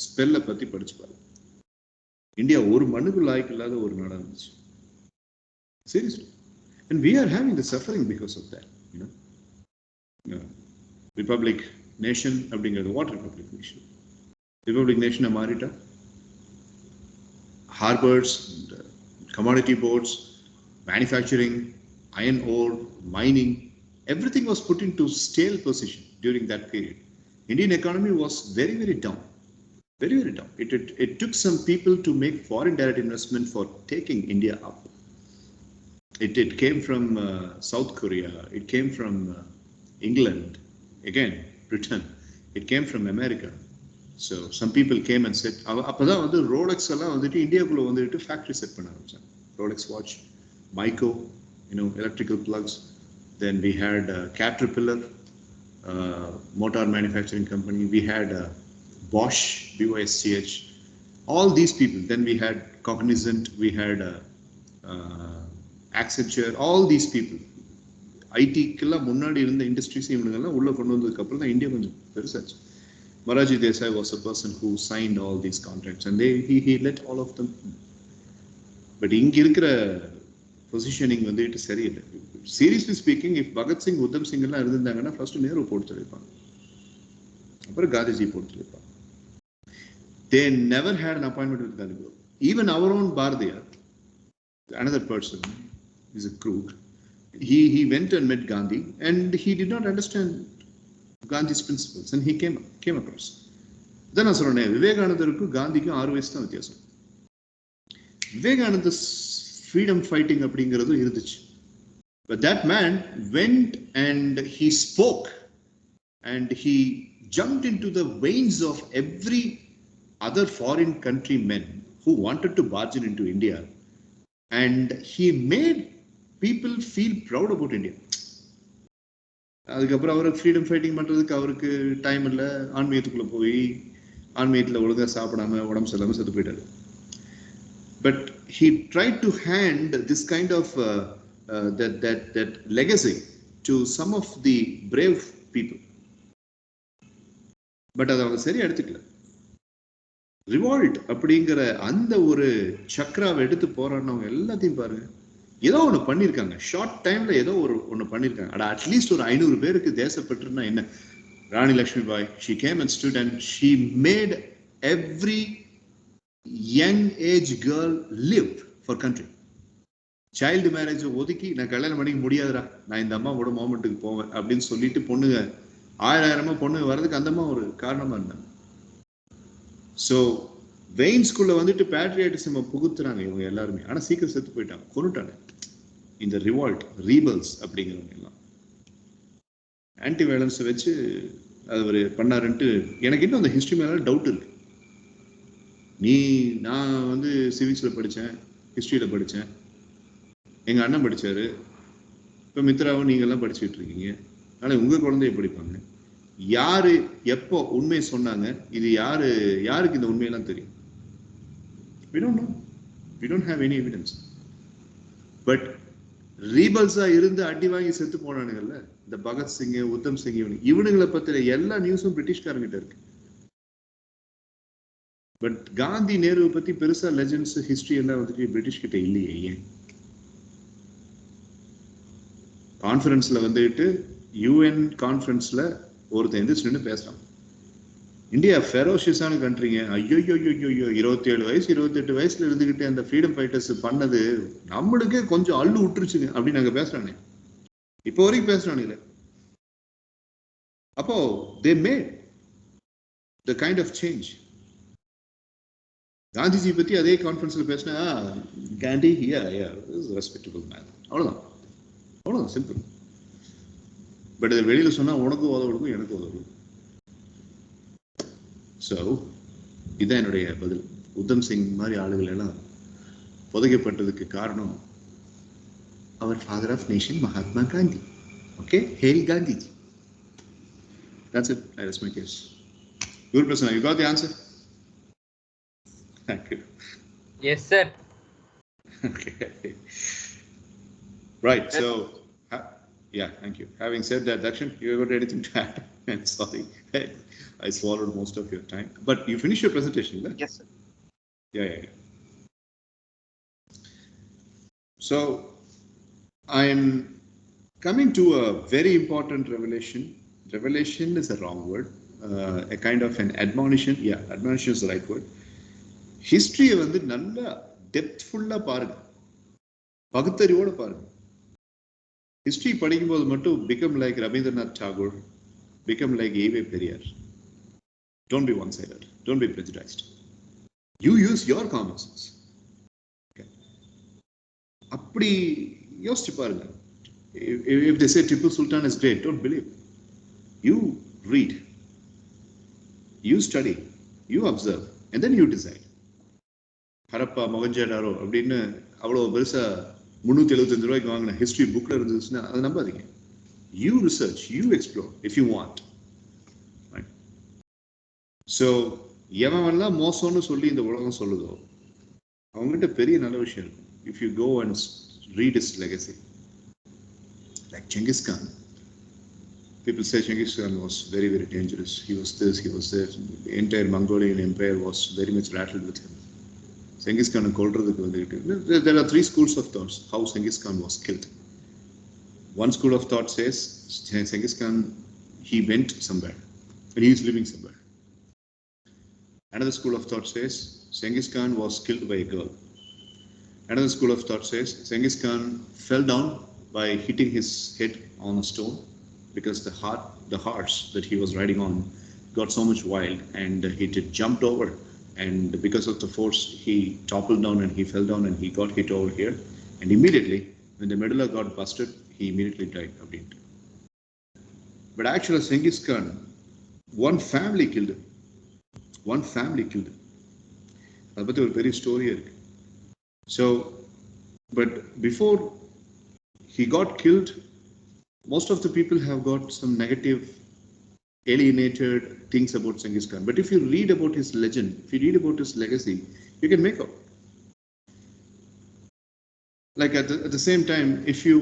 ஸ்பெல்ல பத்தி படிச்சு பாருங்க. India ஒரு மண்ணுக்கு லாய்க்கு இல்லாத ஒரு நாடா இருந்துச்சு. Seriously. And we are having the suffering because of that, Republic nation அப்படிங்கிறது what Republic nation? Republic nation மாறிட்டா harbors, and, commodity ports, manufacturing, iron ore, mining, everything was put into stale position during that period. Indian economy was very, very down. Very, very down. It took some people to make foreign direct investment for taking India up. It came from South Korea. It came from England. Again, Britain. It came from America. So some people came and said, அப்பதான் வந்து Rolex எல்லாம் வந்துட்டு இந்தியாக்குள்ள வந்துட்டு factory set பண்ண ஆரம்பிச்சாங்க. Rolex watch, Myco, electrical plugs. Then we had Caterpillar, motor manufacturing company. We had Bosch, BOSCH. All these people. Then we had Cognizant. We had Accenture. All these people. ஐடிக்கெல்லாம் முன்னாடி இருந்த industries இவனுங்கெல்லாம் உள்ள கொண்டு வந்ததுக்கு அப்புறம் தான் India கொஞ்சம் பெருசாச்சு. Morarji Desai was a person who signed all these contracts and he let all of them. But இங்க இருக்கிற பொசிஷனிங் வந்துட்டு சரியில்லை. Seriously speaking, if Bhagat Singh, Udham Singh எல்லாம் இருந்திருந்தாங்கன்னா ஃபர்ஸ்ட் நேரு போட்டு சொல்லியிருப்பாங்க, அப்புறம் காந்திஜி போட்டு சொல்லியிருப்பாங்க. They never had an appointment with Gandhi. Even our own Bharatiya, another person, is a crook. He went and met Gandhi and he did not understand Gandhi's principles and he came across. Then I said, விவேகானந்தருக்கும் காந்திக்கும் 6 வயசு தான் வித்தியாசம். Vivekananda freedom fighting அப்படிங்கிறது இருந்துச்சு. But that man went and he spoke and he jumped into the veins of every other foreign country men who wanted to barge into India, and he made people feel proud about India. அதுக்கப்புறம் அவருக்கு freedom fighting பண்றதுக்கு அவருக்கு time இல்லை. ஆன்மீகத்துக்குள்ள போய் ஆன்மீகத்தில் ஒழுங்காக சாப்பிடாம உடம்பு சரியில்லாமல் செத்து போயிட்டாரு. But he tried to hand this kind of that legacy to some of the brave people. But அதை அவங்க சரியா எடுத்துக்கல. ரிவால்ட் அப்படிங்கிற அந்த ஒரு சக்கராவை எடுத்து போராடினவங்க எல்லாத்தையும் பாருங்க, ஏதோ ஒன்று பண்ணியிருக்காங்க. ஷார்ட் டைம்ல ஏதோ ஒன்று பண்ணியிருக்காங்க. அட்லீஸ்ட் ஒரு 500 பேருக்கு தேசப்பற்றுனா என்ன? ராணி லக்ஷ்மி பாய், she came and stood and she made every young age girl live for country. Child marriage ஒதுக்கி நான் கல்யாணம் பண்ணிக்க முடியாதுடா, நான் இந்த அம்மாவோட மோமெண்ட்டுக்கு போவேன் அப்படின்னு சொல்லிட்டு பொண்ணுங்க 1000 பொண்ணுங்க வர்றதுக்கு அந்த அம்மா ஒரு காரணமா இருந்தாங்க. ஸோ வெயின்ஸ்குள்ள வந்துட்டு பேட்ரியாட்டிசம் புகுத்துறாங்க இவங்க எல்லாருமே. ஆனா சீக்கிரம் செத்து போயிட்டாங்க, கொண்டுட்டாங்க இந்த ரிவால்ட் ரீபல்ஸ் அப்படிங்கிறவங்க எல்லாம். ஆன்டி வயலன்ஸை வச்சு அவர் பண்ணாருன்ட்டு எனக்கு இன்னும் அந்த ஹிஸ்ட்ரி மேல டவுட் இருக்கு. நான் வந்து சிவிக்ஸ்ல படித்தேன், ஹிஸ்ட்ரியில படித்தேன், எங்க அண்ணன் படிச்சாரு, இப்போ மித்ராவும் நீங்க எல்லாம் படிச்சுட்டு இருக்கீங்க. ஆனால் உங்க குழந்தைய படிப்பாங்க. யாரு எப்போ உண்மையை சொன்னாங்க? இது யாருக்கு இந்த உண்மையெல்லாம் தெரியும்? We don't know. We don't have any evidence. But ரீபல்ஸா இருந்து அடி வாங்கி செத்து போனானுங்கல்ல, இந்த பகத் சிங், உத்தம் சிங், இவனுங்களை பத்தின எல்லா நியூஸும் பிரிட்டிஷ்காரங்கிட்ட இருக்கு. பட் காந்தி, நேருவை பத்தி பெருசா லெஜெண்ட்ஸ், ஹிஸ்டரி எல்லாம் வந்துட்டு பிரிட்டிஷ் கிட்ட இல்லையே. ஏன்? கான்ஃபரன்ஸ்ல வந்துட்டு யூஎன் கான்ஃபரன்ஸ்ல ஒருத்தன் எந்திரிச்சு பேசுறான், இந்தியா ஃபெரோஷியஸான கண்ட்ரிங்க, ஐயோ 27 வயசு 28 வயசுல இருந்துகிட்டு அந்த ஃப்ரீடம் ஃபைட்டர்ஸ் பண்ணது நம்மளுக்கே கொஞ்சம் அள்ளு விட்டுருச்சுங்க அப்படின்னு நாங்க பேசுறானே, இப்போ வரைக்கும் பேசுறானுங்களே. அப்போ they made the kind of change. Gandhiji பற்றி அதே கான்ஃபரன்ஸில் பேசினா காந்தி ரெஸ்பெக்டபிள் மேன், அவ்வளோதான் சிம்பிள். பட் இதை வெளியில் சொன்னால் உனக்கும் உதவிடும் எனக்கும் உதவிடும். ஸோ இதுதான் என்னுடைய பதில். உத்தம் சிங் மாதிரி ஆளுகள் எல்லாம் புதைக்கப்பட்டதுக்கு காரணம் அவர் father of nation Mahatma Gandhi. Okay, hail Gandhiji. That's it. That's my case. Guru Prasanna, you got the answer? Thank you. Yes, sir. Okay. Right. So, yeah, thank you. Having said that, Dakshin, you got anything to add? I'm sorry. I swallowed most of your time. But you finished your presentation, right? Yes, sir. Yeah. So, I'm coming to a very important revelation. Revelation is a wrong word. A kind of an admonition. Yeah, admonition is the right word. History வந்து நல்ல டெப்த்ஃபுல்லாக பாருங்க, பகுத்தறிவோடு பாருங்க. History படிக்கும்போது மட்டும் become like Rabindranath Tagore, become like A.V. Periyar. Don't be one-sided. Don't be prejudiced. You use your common sense. Okay. அப்படி யோசிச்சு பாருங்க. If they say Tipu Sultan is great, don't believe. You read, you study, you observe, and then you decide. Harappa மொகஞ்சடாரோ அப்படின்னு அவ்வளோ பெருசாக 375 ரூபாய்க்கு வாங்கின history புக்கில் இருந்துச்சுன்னா அதை நம்பாதீங்க. You research, you explore if you want. So எவன்லாம் மோசம்னு சொல்லி இந்த உலகம் சொல்லுதோ அவங்ககிட்ட பெரிய நல்ல விஷயம் இருக்கும். If you go and read is legacy. Like Genghis Khan. People say Genghis Khan was very, very dangerous. He was this, he was that. The entire Mongolian empire was very much rattled with him. Genghis Khan கொல்றதுக்கு வந்துட்டு there are 3 schools of thoughts how Genghis Khan was killed. One school of thought says Genghis Khan, he went somewhere and he is living somewhere. Another school of thought says Genghis Khan was killed by a girl. Another school of thought says Genghis Khan fell down by hitting his head on a stone because the horse that he was riding on got so much wild and he jumped over. And because of the force, he toppled down and he fell down and he got hit over here. And immediately, when the medulla got busted, he immediately died. But actually, Genghis Khan, one family killed him. One family killed him. That's a very story. So, but before he got killed, most of the people have got some negative, alienated things about Genghis Khan. But if you read about his legend, if you read about his legacy, you can make out. Like at the same time, if you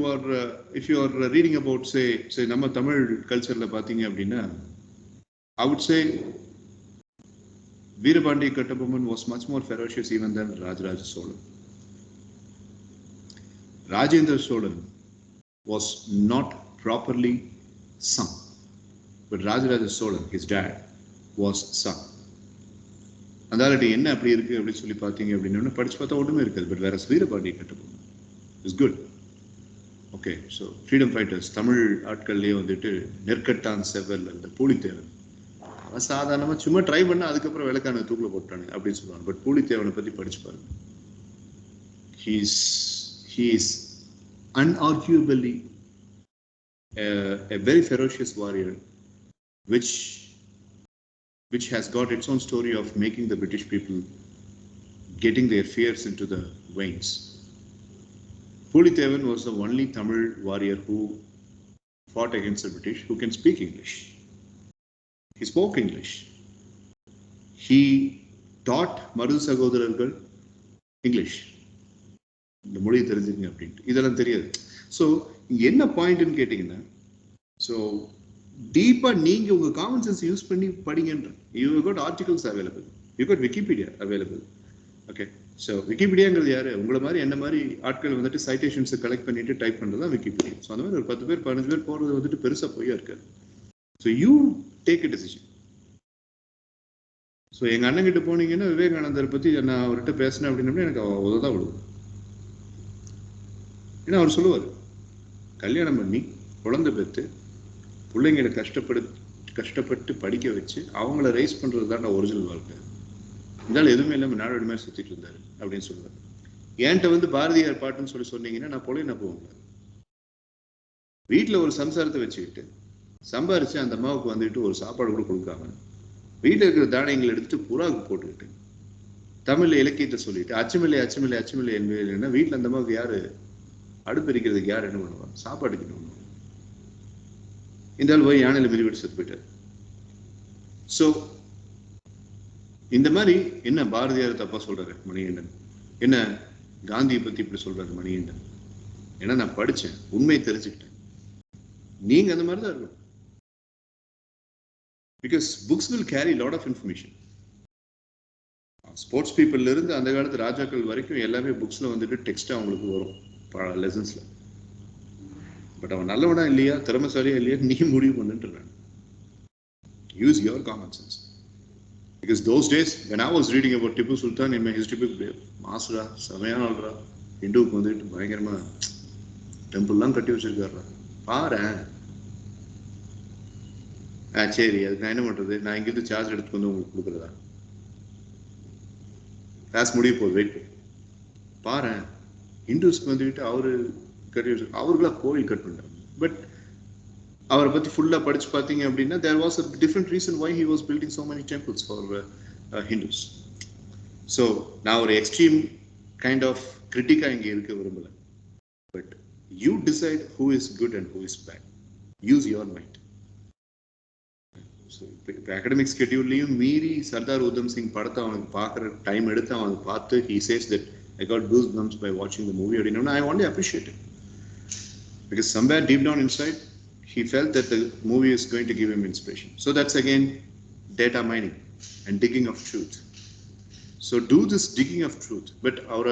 are reading about say நம்ம தமிழ் கல்ச்சர்ல பாத்தீங்க அப்படின்னா, I would say Veerapandi Kattabomman was much more ferocious even than Rajaraja Cholan. Rajendra Cholan was not properly sung. But Rajaraja Cholan, his dad, was sung. அந்தாலட்டி என்ன அப்படி இருக்கு அப்படின்னு சொல்லி பார்த்தீங்க அப்படின்னா படிச்சு பார்த்தா ஒன்றுமே இருக்காது. பட் வேற Veerapandi Kattabomman is good. Okay, so freedom fighters Tamil ஆட்கள்லேயே வந்துட்டு நெற்கட்டான் செவல் அந்த பூலித்தேவன், அவன் சாதாரணமாக சும்மா ட்ரை பண்ணால் அதுக்கப்புறம் விளக்கான தூக்கில் போட்டானு அப்படின்னு சொல்லுவாங்க. பட் பூலித்தேவனை பற்றி படிச்சு பாருங்க. He is unarguably a very ferocious warrior, which has got its own story of making the British people getting their fears into the veins. Pulithevan was the only Tamil warrior who fought against the British who can speak English. He spoke English. He taught Maru Sagodarargal English. இந்த மொழி தெரிஞ்சுங்க அப்படின்ட்டு இதெல்லாம் தெரியாது. So என்ன பாயிண்ட்னு கேட்டிங்கன்னா, so டீப்பாக நீங்கள் உங்கள் காமன் சென்ஸ் யூஸ் பண்ணி படிங்கன்ற. You got articles available, you got Wikipedia available. Okay, so விக்கிபீடியாங்கிறது யார்? உங்களை மாதிரி என்ன மாதிரி ஆட்கள் வந்துட்டு சைட்டேஷன்ஸை கலெக்ட் பண்ணிட்டு டைப் பண்ணுறது தான் விக்கிபீடியா. ஸோ அந்த மாதிரி ஒரு 10 பேர் 15 பேர் போகிறது வந்துட்டு பெருசாக பொய்யா இருக்காது. So you take a decision. So எங்கள் அண்ணங்கிட்ட போனீங்கன்னா விவேகானந்தரை பற்றி நான் அவர்கிட்ட பேசினேன் அப்படின்னா எனக்கு உததான் விடுவோம். ஏன்னா அவர் சொல்லுவார், கல்யாணம் பண்ணி குழந்தை பெற்று பிள்ளைங்களை கஷ்டப்பட்டு படிக்க வச்சு அவங்கள ரைஸ் பண்ணுறது தான் ஒரிஜினல் வாழ்க்கை. இருந்தாலும் எதுவுமே இல்லாமல் நாடோடி மாதிரி சுற்றிட்டு இருந்தார் அப்படின்னு சொல்லுவார். என்கிட்ட வந்து பாரதியார் பாட்டுன்னு சொன்னீங்கன்னா நான் பொழையினா போவேங்க. வீட்டில் ஒரு சம்சாரத்தை வச்சுக்கிட்டு சம்பாரிச்சு அந்த அம்மாவுக்கு வந்துட்டு ஒரு சாப்பாடு கூட கொடுக்காம வீட்டில் இருக்கிற தானியங்களை எடுத்துட்டு புறாவுக்கு போட்டுக்கிட்டு தமிழ் இலக்கியத்தை சொல்லிட்டு அச்சமில்லை அச்சமில்லை அச்சமில்லை என்பதுன்னா வீட்டில் அந்த அம்மாவுக்கு யாரு அடுப்பு எரிக்கிறதுக்கு யார் என்ன பண்ணுவாங்க? சாப்பாடுக்கு என்ன பண்ணுவாங்க? இந்த ஆள் போய் யானையில மிதிவிட்டு செத்து போயிட்டார். ஸோ இந்த மாதிரி என்ன பாரதியார் தப்பா சொல்றாரு மணிகண்டன், என்ன காந்தியை பத்தி இப்படி சொல்றாரு மணிகண்டன்? ஏன்னா நான் படிச்சேன், உண்மையை தெரிஞ்சுக்கிட்டேன். நீங்க அந்த மாதிரி தான் இருக்கணும். Because books will carry lot of information. Sports பீப்புள்ல இருந்து அந்த காலத்து ராஜாக்கள் வரைக்கும் எல்லாமே புக்ஸ்ல வந்துட்டு டெக்ஸ்டா அவங்களுக்கு வரும் லெசன்ஸ்ல. பட் அவன் நல்லவனா இல்லையா, திறமைசாலியா இல்லையா, நீ முடிவு பண்ணுன்ற. Use your common sense. Because those days, when I was reading about Tipu Sultan in my history book, மாசுரா செமையான ஆள்ரா, இந்துவுக்கு வந்துட்டு பயங்கரமா டெம்பிள்லாம் கட்டி வச்சிருக்காருடா பாரு. சரி, அதுக்கு நான் என்ன பண்றது? நான் இங்கிருந்து சார்ஜ் எடுத்துட்டு வந்து உங்களுக்கு கொடுக்குறதா? கிளாஸ் முடிய போகுது, வெயிட் பாரு. இந்துஸ்க்கு வந்துட்டு அவரு கட்டி வச்சிருக்காரு, அவர்களா கோவில் கட் பண்றாங்க. பட் அவரை பத்தி ஃபுல்லா படிச்சு பார்த்தீங்க அப்படின்னா there was a different reason why he was building so many temples for Hindus. So நான் ஒரு எக்ஸ்ட்ரீம் கைண்ட் ஆஃப் கிரிட்டிக்கா இங்க இருக்க விரும்பல. But you decide who is good and who is bad. Use your mind. So இப்போ academic ஸ்கெட்யூல்லையும் மீறி சர்தார் உதம் சிங் படத்தை அவனுக்கு பார்க்குற டைம் எடுத்து அவனுக்கு பார்த்து he says that I got goosebumps by watching the movie அப்படின்னா I only appreciate it. Because somewhere deep down inside he felt that the movie is going to give him inspiration. So that's again data mining and digging of truth. So do this digging of truth. But our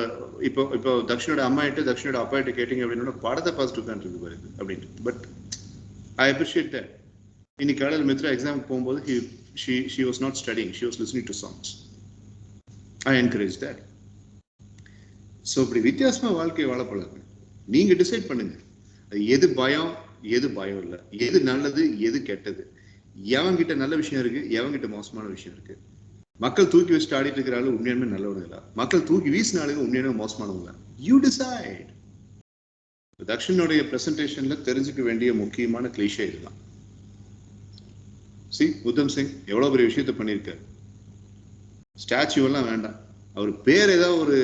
இப்போ தக்ஷனோட அம்மா கிட்ட தக்ஷனோட அப்பா கிட்ட கேட்டீங்க அப்படின்னா படத்தை பார்த்துட்டு உட்காந்துருக்கு பாருங்க அப்படின்னு. But I appreciate that. இன்னைக்கு காலையில் மித்ரா எக்ஸாமுக்கு போகும்போது she was not studying, she was listening to songs. I encourage that. So இப்படி வித்தியாசமா வாழ்க்கையை வாழ பழகுங்க. நீங்க டிசைட் பண்ணுங்க எது பயம் எது பயம் இல்லை, எது நல்லது எது கெட்டது, எவங்கிட்ட நல்ல விஷயம் இருக்கு எவங்கிட்ட மோசமான விஷயம் இருக்கு. மக்கள் தூக்கி வச்சுட்டு ஆடிட்டு இருக்கிற ஆளு உண்மையாலுமே நல்லவனுங்களா, மக்கள் தூக்கி வீசின ஆளுங்க உண்மையாலுமே மோசமானவங்களா? You decide. தக்ஷனுடைய பிரசன்டேஷன்ல தெரிஞ்சுக்க வேண்டிய முக்கியமான கிளிஷே இதுதான். சி உத்தம் சிங் எவ்வளவு பெரிய விஷயத்த பண்ணியிருக்காரு. ஸ்டாச்சு எல்லாம் வேண்டாம், அவர் பேர் ஏதாவது ஒரு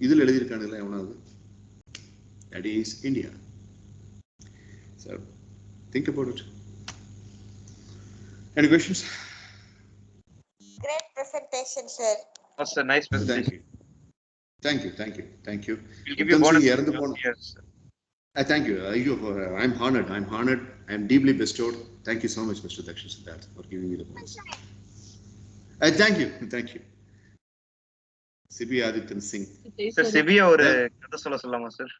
இதுல எழுதியிருக்கானுங்களா எவனாவது? That is India. So think about it. Any questions? Great presentation, sir. That's a nice presentation. Thank you. We'll give you bonus. Yes. Thank you. I'm honored. I'm deeply bestowed. Thank you so much, Mr. Dakshin Siddharth, for giving me the bonus. Thank you. Sibi Adityan Singh. Sir, Sibi ஒரு கதை சொல்லலாமா sir?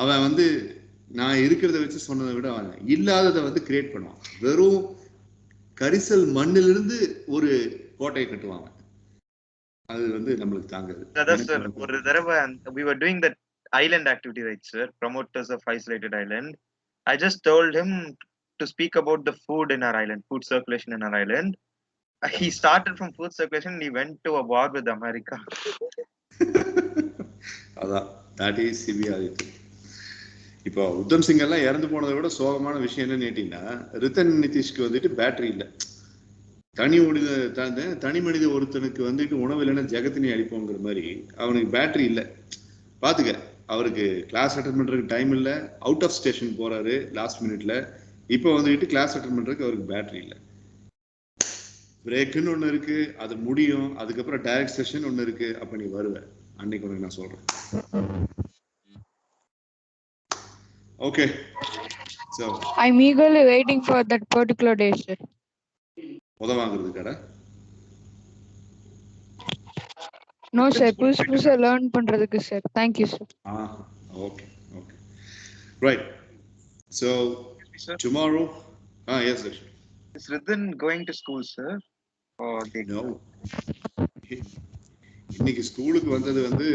அவன் வந்து நான் இருக்கிறத வச்சு சொன்னதை விட அவன் இல்லாததை வந்து கிரியேட் பண்ணுவான். வெறும் கரிசல் மண்ணிலிருந்து ஒரு கோட்டையை கட்டுவாங்க. அது வந்து நம்மளுக்கு தாங்காது. அதான் சார், ஒரு தடவை we were doing that island activity, right sir, promoters of isolated island. I just told him to speak about the food in our island, food circulation in our island. He started from food circulation and he went to a war with America. அதான் that is CP Adityan. இப்போ உத்தம் சிங் எல்லாம் இறந்து போனதை விட சோகமான விஷயம் என்னன்னு கேட்டீங்கன்னா, ரித்தன் நிதிஷ்க்கு வந்துட்டு பேட்டரி இல்லை. தனி மனித ஒருத்தனுக்கு வந்துட்டு உணவு இல்லைன்னா ஜெகத்தினி அடிப்போங்கிற மாதிரி அவனுக்கு பேட்டரி இல்லை. பாத்துக்க, அவருக்கு கிளாஸ் அட்டன் பண்றதுக்கு டைம் இல்லை, அவுட் ஆஃப் ஸ்டேஷன் போறாரு லாஸ்ட் மினிட்ல. இப்போ வந்துட்டு கிளாஸ் அட்டன் பண்றதுக்கு அவருக்கு பேட்டரி இல்லை. பிரேக்குன்னு ஒண்ணு இருக்கு, அது முடியும், அதுக்கப்புறம் டைரக்ட் செஷன் ஒண்ணு இருக்கு. அப்ப நீ வருவ, அன்னைக்கு உனக்கு நான் சொல்றேன். Okay, so I'm eagerly waiting for that particular day, sir. உதவாங்கிறது கடை. No sir, புதுசா learn பண்றதுக்கு sir. Thank you sir. Okay. Right. So tomorrow, yes sir. Is Ridhan going to school, sir? Or no. இன்னைக்கு ஸ்கூலுக்கு வந்தது வந்து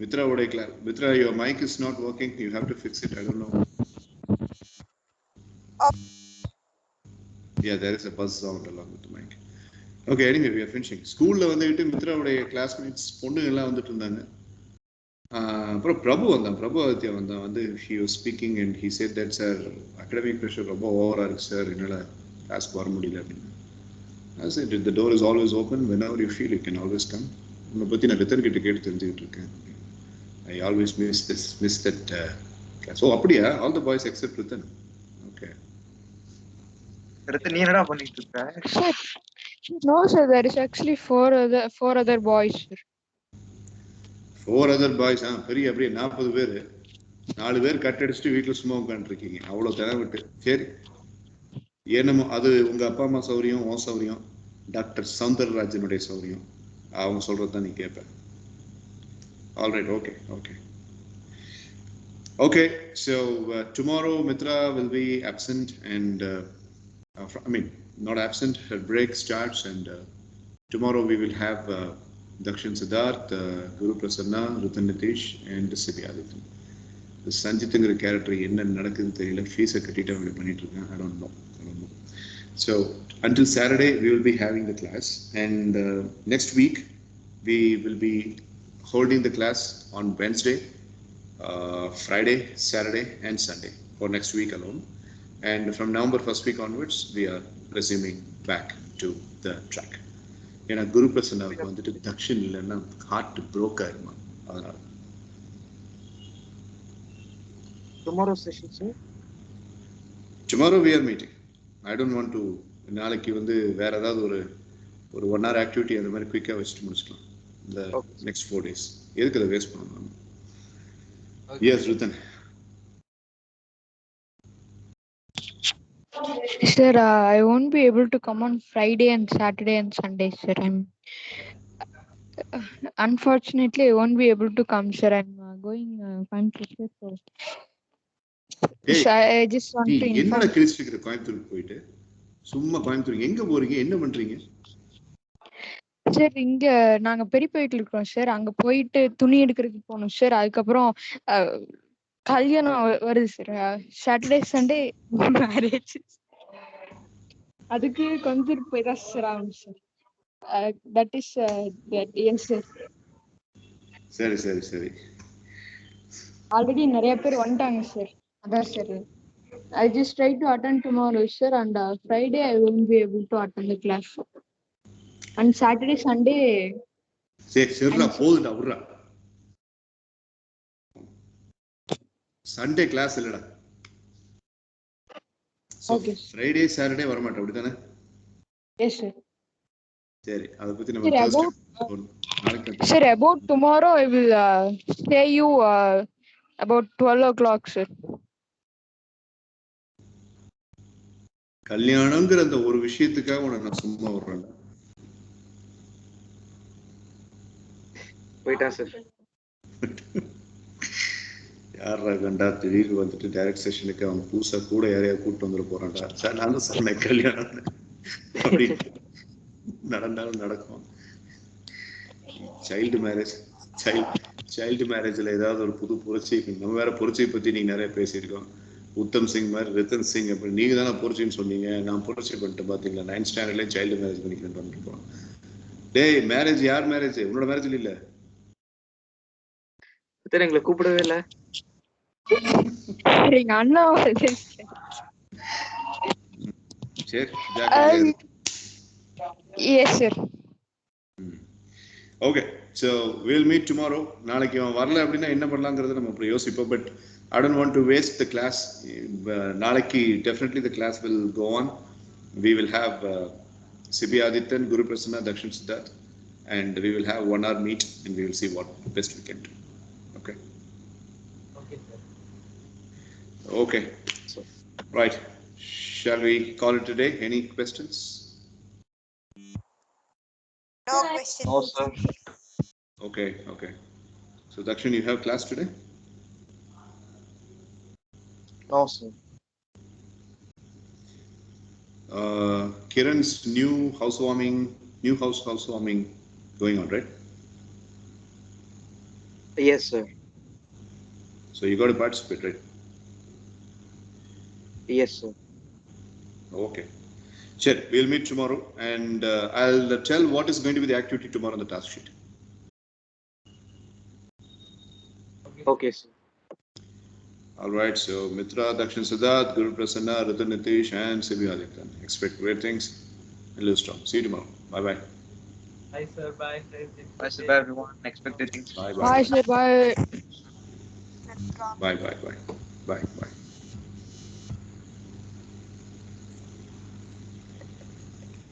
Mitra would declare, Mitra, your mic is not working. You have to fix it. I don't know. Yeah, there is a buzz sound along with the mic. Okay, anyway, we are finishing. School la vandu மித்ராவுடைய classmates பொண்ணுங்க எல்லாம் வந்துட்டு இருந்தாங்க. அப்புறம் பிரபு வந்தான், பிரபு ஆதித்யா வந்தான். வந்து he was speaking and he said that sir academic pressure ரொம்ப ஓவரா இருக்கு சார், என்னால கிளாஸ்க்கு வர முடியல அப்படின்னு. I said the door is always open, whenever you feel you can always come. உன்னை பத்தி நான் ரித்தன் கிட்ட கேட்டு தெரிஞ்சுக்கிட்டு இருக்கேன். I always miss that class. So அப்படியா? All the boys except Rithan. Okay. Rithan, நீ என்னடா பண்ணிட்டு இருக்க? Sir, no sir, there is actually four other boys, sir. 4 other boys, பெரிய அப்படியே 40 பேர், 4 பேர் கட் அடிச்சுட்டு வீட்டில் சும்மா உட்காந்துருக்கீங்க. அவ்வளோ தினவிட்டு. சரி, என்னமோ அது உங்க அப்பா அம்மா சௌரியம், உன் சௌரியம், டாக்டர் சௌந்தரராஜனுடைய சௌரியம், அவங்க சொல்றது தான் நீ கேட்ப. Alright, okay okay okay. So tomorrow Mitra will be absent and I mean not absent, her break starts and tomorrow we will have Dakshin Siddharth, Guru Prasanna, Ratan Nitish and Sibyadithan. The Sanjitங்கிற character என்ன நடக்குதுன்னு தெரியல, ஃபீஸை கட்டிட்டு அவங்க பண்ணிட்டு இருக்காங்க. I don't know. So until Saturday we will be having the class and next week we will be holding the class on Wednesday, Friday, Saturday and Sunday for next week alone. And from November first week onwards we are resuming back to the track. ஏன்னா குரு பிரசன்னாவுக்கு வந்துட்டு தக்ஷன் இல்லைன்னா heart Broek ஆயிருமா. அதனால Tomorrow session, sir? Tomorrow we are meeting. I don't want to, நாளைக்கு வந்து வேற ஏதாவது ஒரு 1 hour ஆக்டிவிட்டி அந்த மாதிரி குயிக்காக வச்சுட்டு முடிச்சுக்கலாம் இந்த நெக்ஸ்ட் 4 days. எதுக்கு அதை வேஸ்ட் பண்ணணும்? S ரித்தன். Sir, I won't be able to come on Friday and Saturday and Sunday, sir. Unfortunately, I won't be able to come, sir. I'm going Coimbatore, so I just want to inform. என்னடா கிழிச்சிட்டு இருக்கிற கோயம்புத்தூருக்கு போயிட்டு? சும்மா கோயம்புத்தூர் எங்க போறீங்க, என்ன பண்றீங்க? Sir இங்க நாங்க பெரியப்பேட்டில் இருக்கோம் சார், அங்க போயிட்டு துணி எடுக்கிறதுக்கு போகணும் சார். அதுக்கப்புறம் கல்யாணம் வருது சார், சாட்டர்டே சண்டே மேரேஜ், அதுக்கு கொஞ்சம் போய் தான் சார் ஆகணும் sir. That is yes sir. சரி சரி சரி. ஆல்ரெடி நிறைய பேர் வந்துட்டாங்க சார், அதான் sir. I just try to attend tomorrow, sir, and Friday I won't be able to attend the class. And Saturday, Sunday. சரி சரிடா, போதுடா விட்றா. சண்டே கிளாஸ் இல்லடா. Okay. ஃப்ரைடே சாட்டர்டே வர மாட்டேன், அப்படிதானே? Yes, sir. சரி, அதை பத்தி நம்ம sir, about tomorrow I will say you about 12 o'clock, sir. கல்யாணம்ங்கிற அந்த ஒரு விஷயத்துக்காக உனக்கு நான் சும்மா விடுறேன். போயிட்டா சார். யாரா கண்டா திடீர்னு வந்துட்டு டைரக்ட் செஷனுக்கு அவன் புதுசா கூட யாரையாவது கூப்பிட்டு வந்துட போறான்டா. சார் நான் தான் சொன்னேன் கல்யாணம் அப்படின்னு. நடந்தாலும் நடக்கும். சைல்டு மேரேஜ்ல ஏதாவது ஒரு புது புரட்சி, நம்ம வேற புரட்சியை பத்தி நீங்க நிறைய பேசியிருக்கோம். உத்தம் சிங் மாதிரி ரித்தன் சிங் அப்படி நீங்க தானே புரட்சின்னு சொன்னீங்க. நான் புரட்சி பண்ணிட்டு பாத்தீங்களா, 9th ஸ்டாண்டர்ட்லயே சைல்டு மேரேஜ் பண்ணிக்கிறேன் போறோம். டேய் மேரேஜ் யார் மேரேஜ்? உன்னோட மேரேஜ் இல்ல. எங்களை கூப்பிடவே இல்ல. எங்க அண்ணா சரி ஜாக்கிரதையா. Yes, sir. Okay, so we'll meet tomorrow. நாளைக்கு அவன் வரல அப்படின்னா என்ன பண்ணலாங்கிறத நம்ம அப்புறம் யோசிப்போம். But I don't want to waste the class. நாளைக்கு definitely the class will go on. We will have Sibyadithan, Guru Prasanna, Dakshin Siddharth, and we will have 1 hour meet and we will see what best we can do. Okay. Okay, sir. Okay. So, right. Shall we call it today? Any questions? No questions. No, sir. Okay, okay. So Dakshin, you have class today? No, sir. Kiran's new house housewarming going on, right? Yes, sir. So you got to participate, right? Yes, sir. Okay. Sure, we'll meet tomorrow, and I'll tell what is going to be the activity tomorrow on the task sheet. Okay, sir. All right, so Mitra, Dakshin Siddharth, Guru Prasanna, Ratan Nitish, and Sibi Adityan. Expect great things and live strong. See you tomorrow. Bye bye. Bye, sir. Bye. Bye, sir. Bye, everyone. Expect the things. Bye Bye, bye. sir. Bye. Bye bye bye. Bye bye.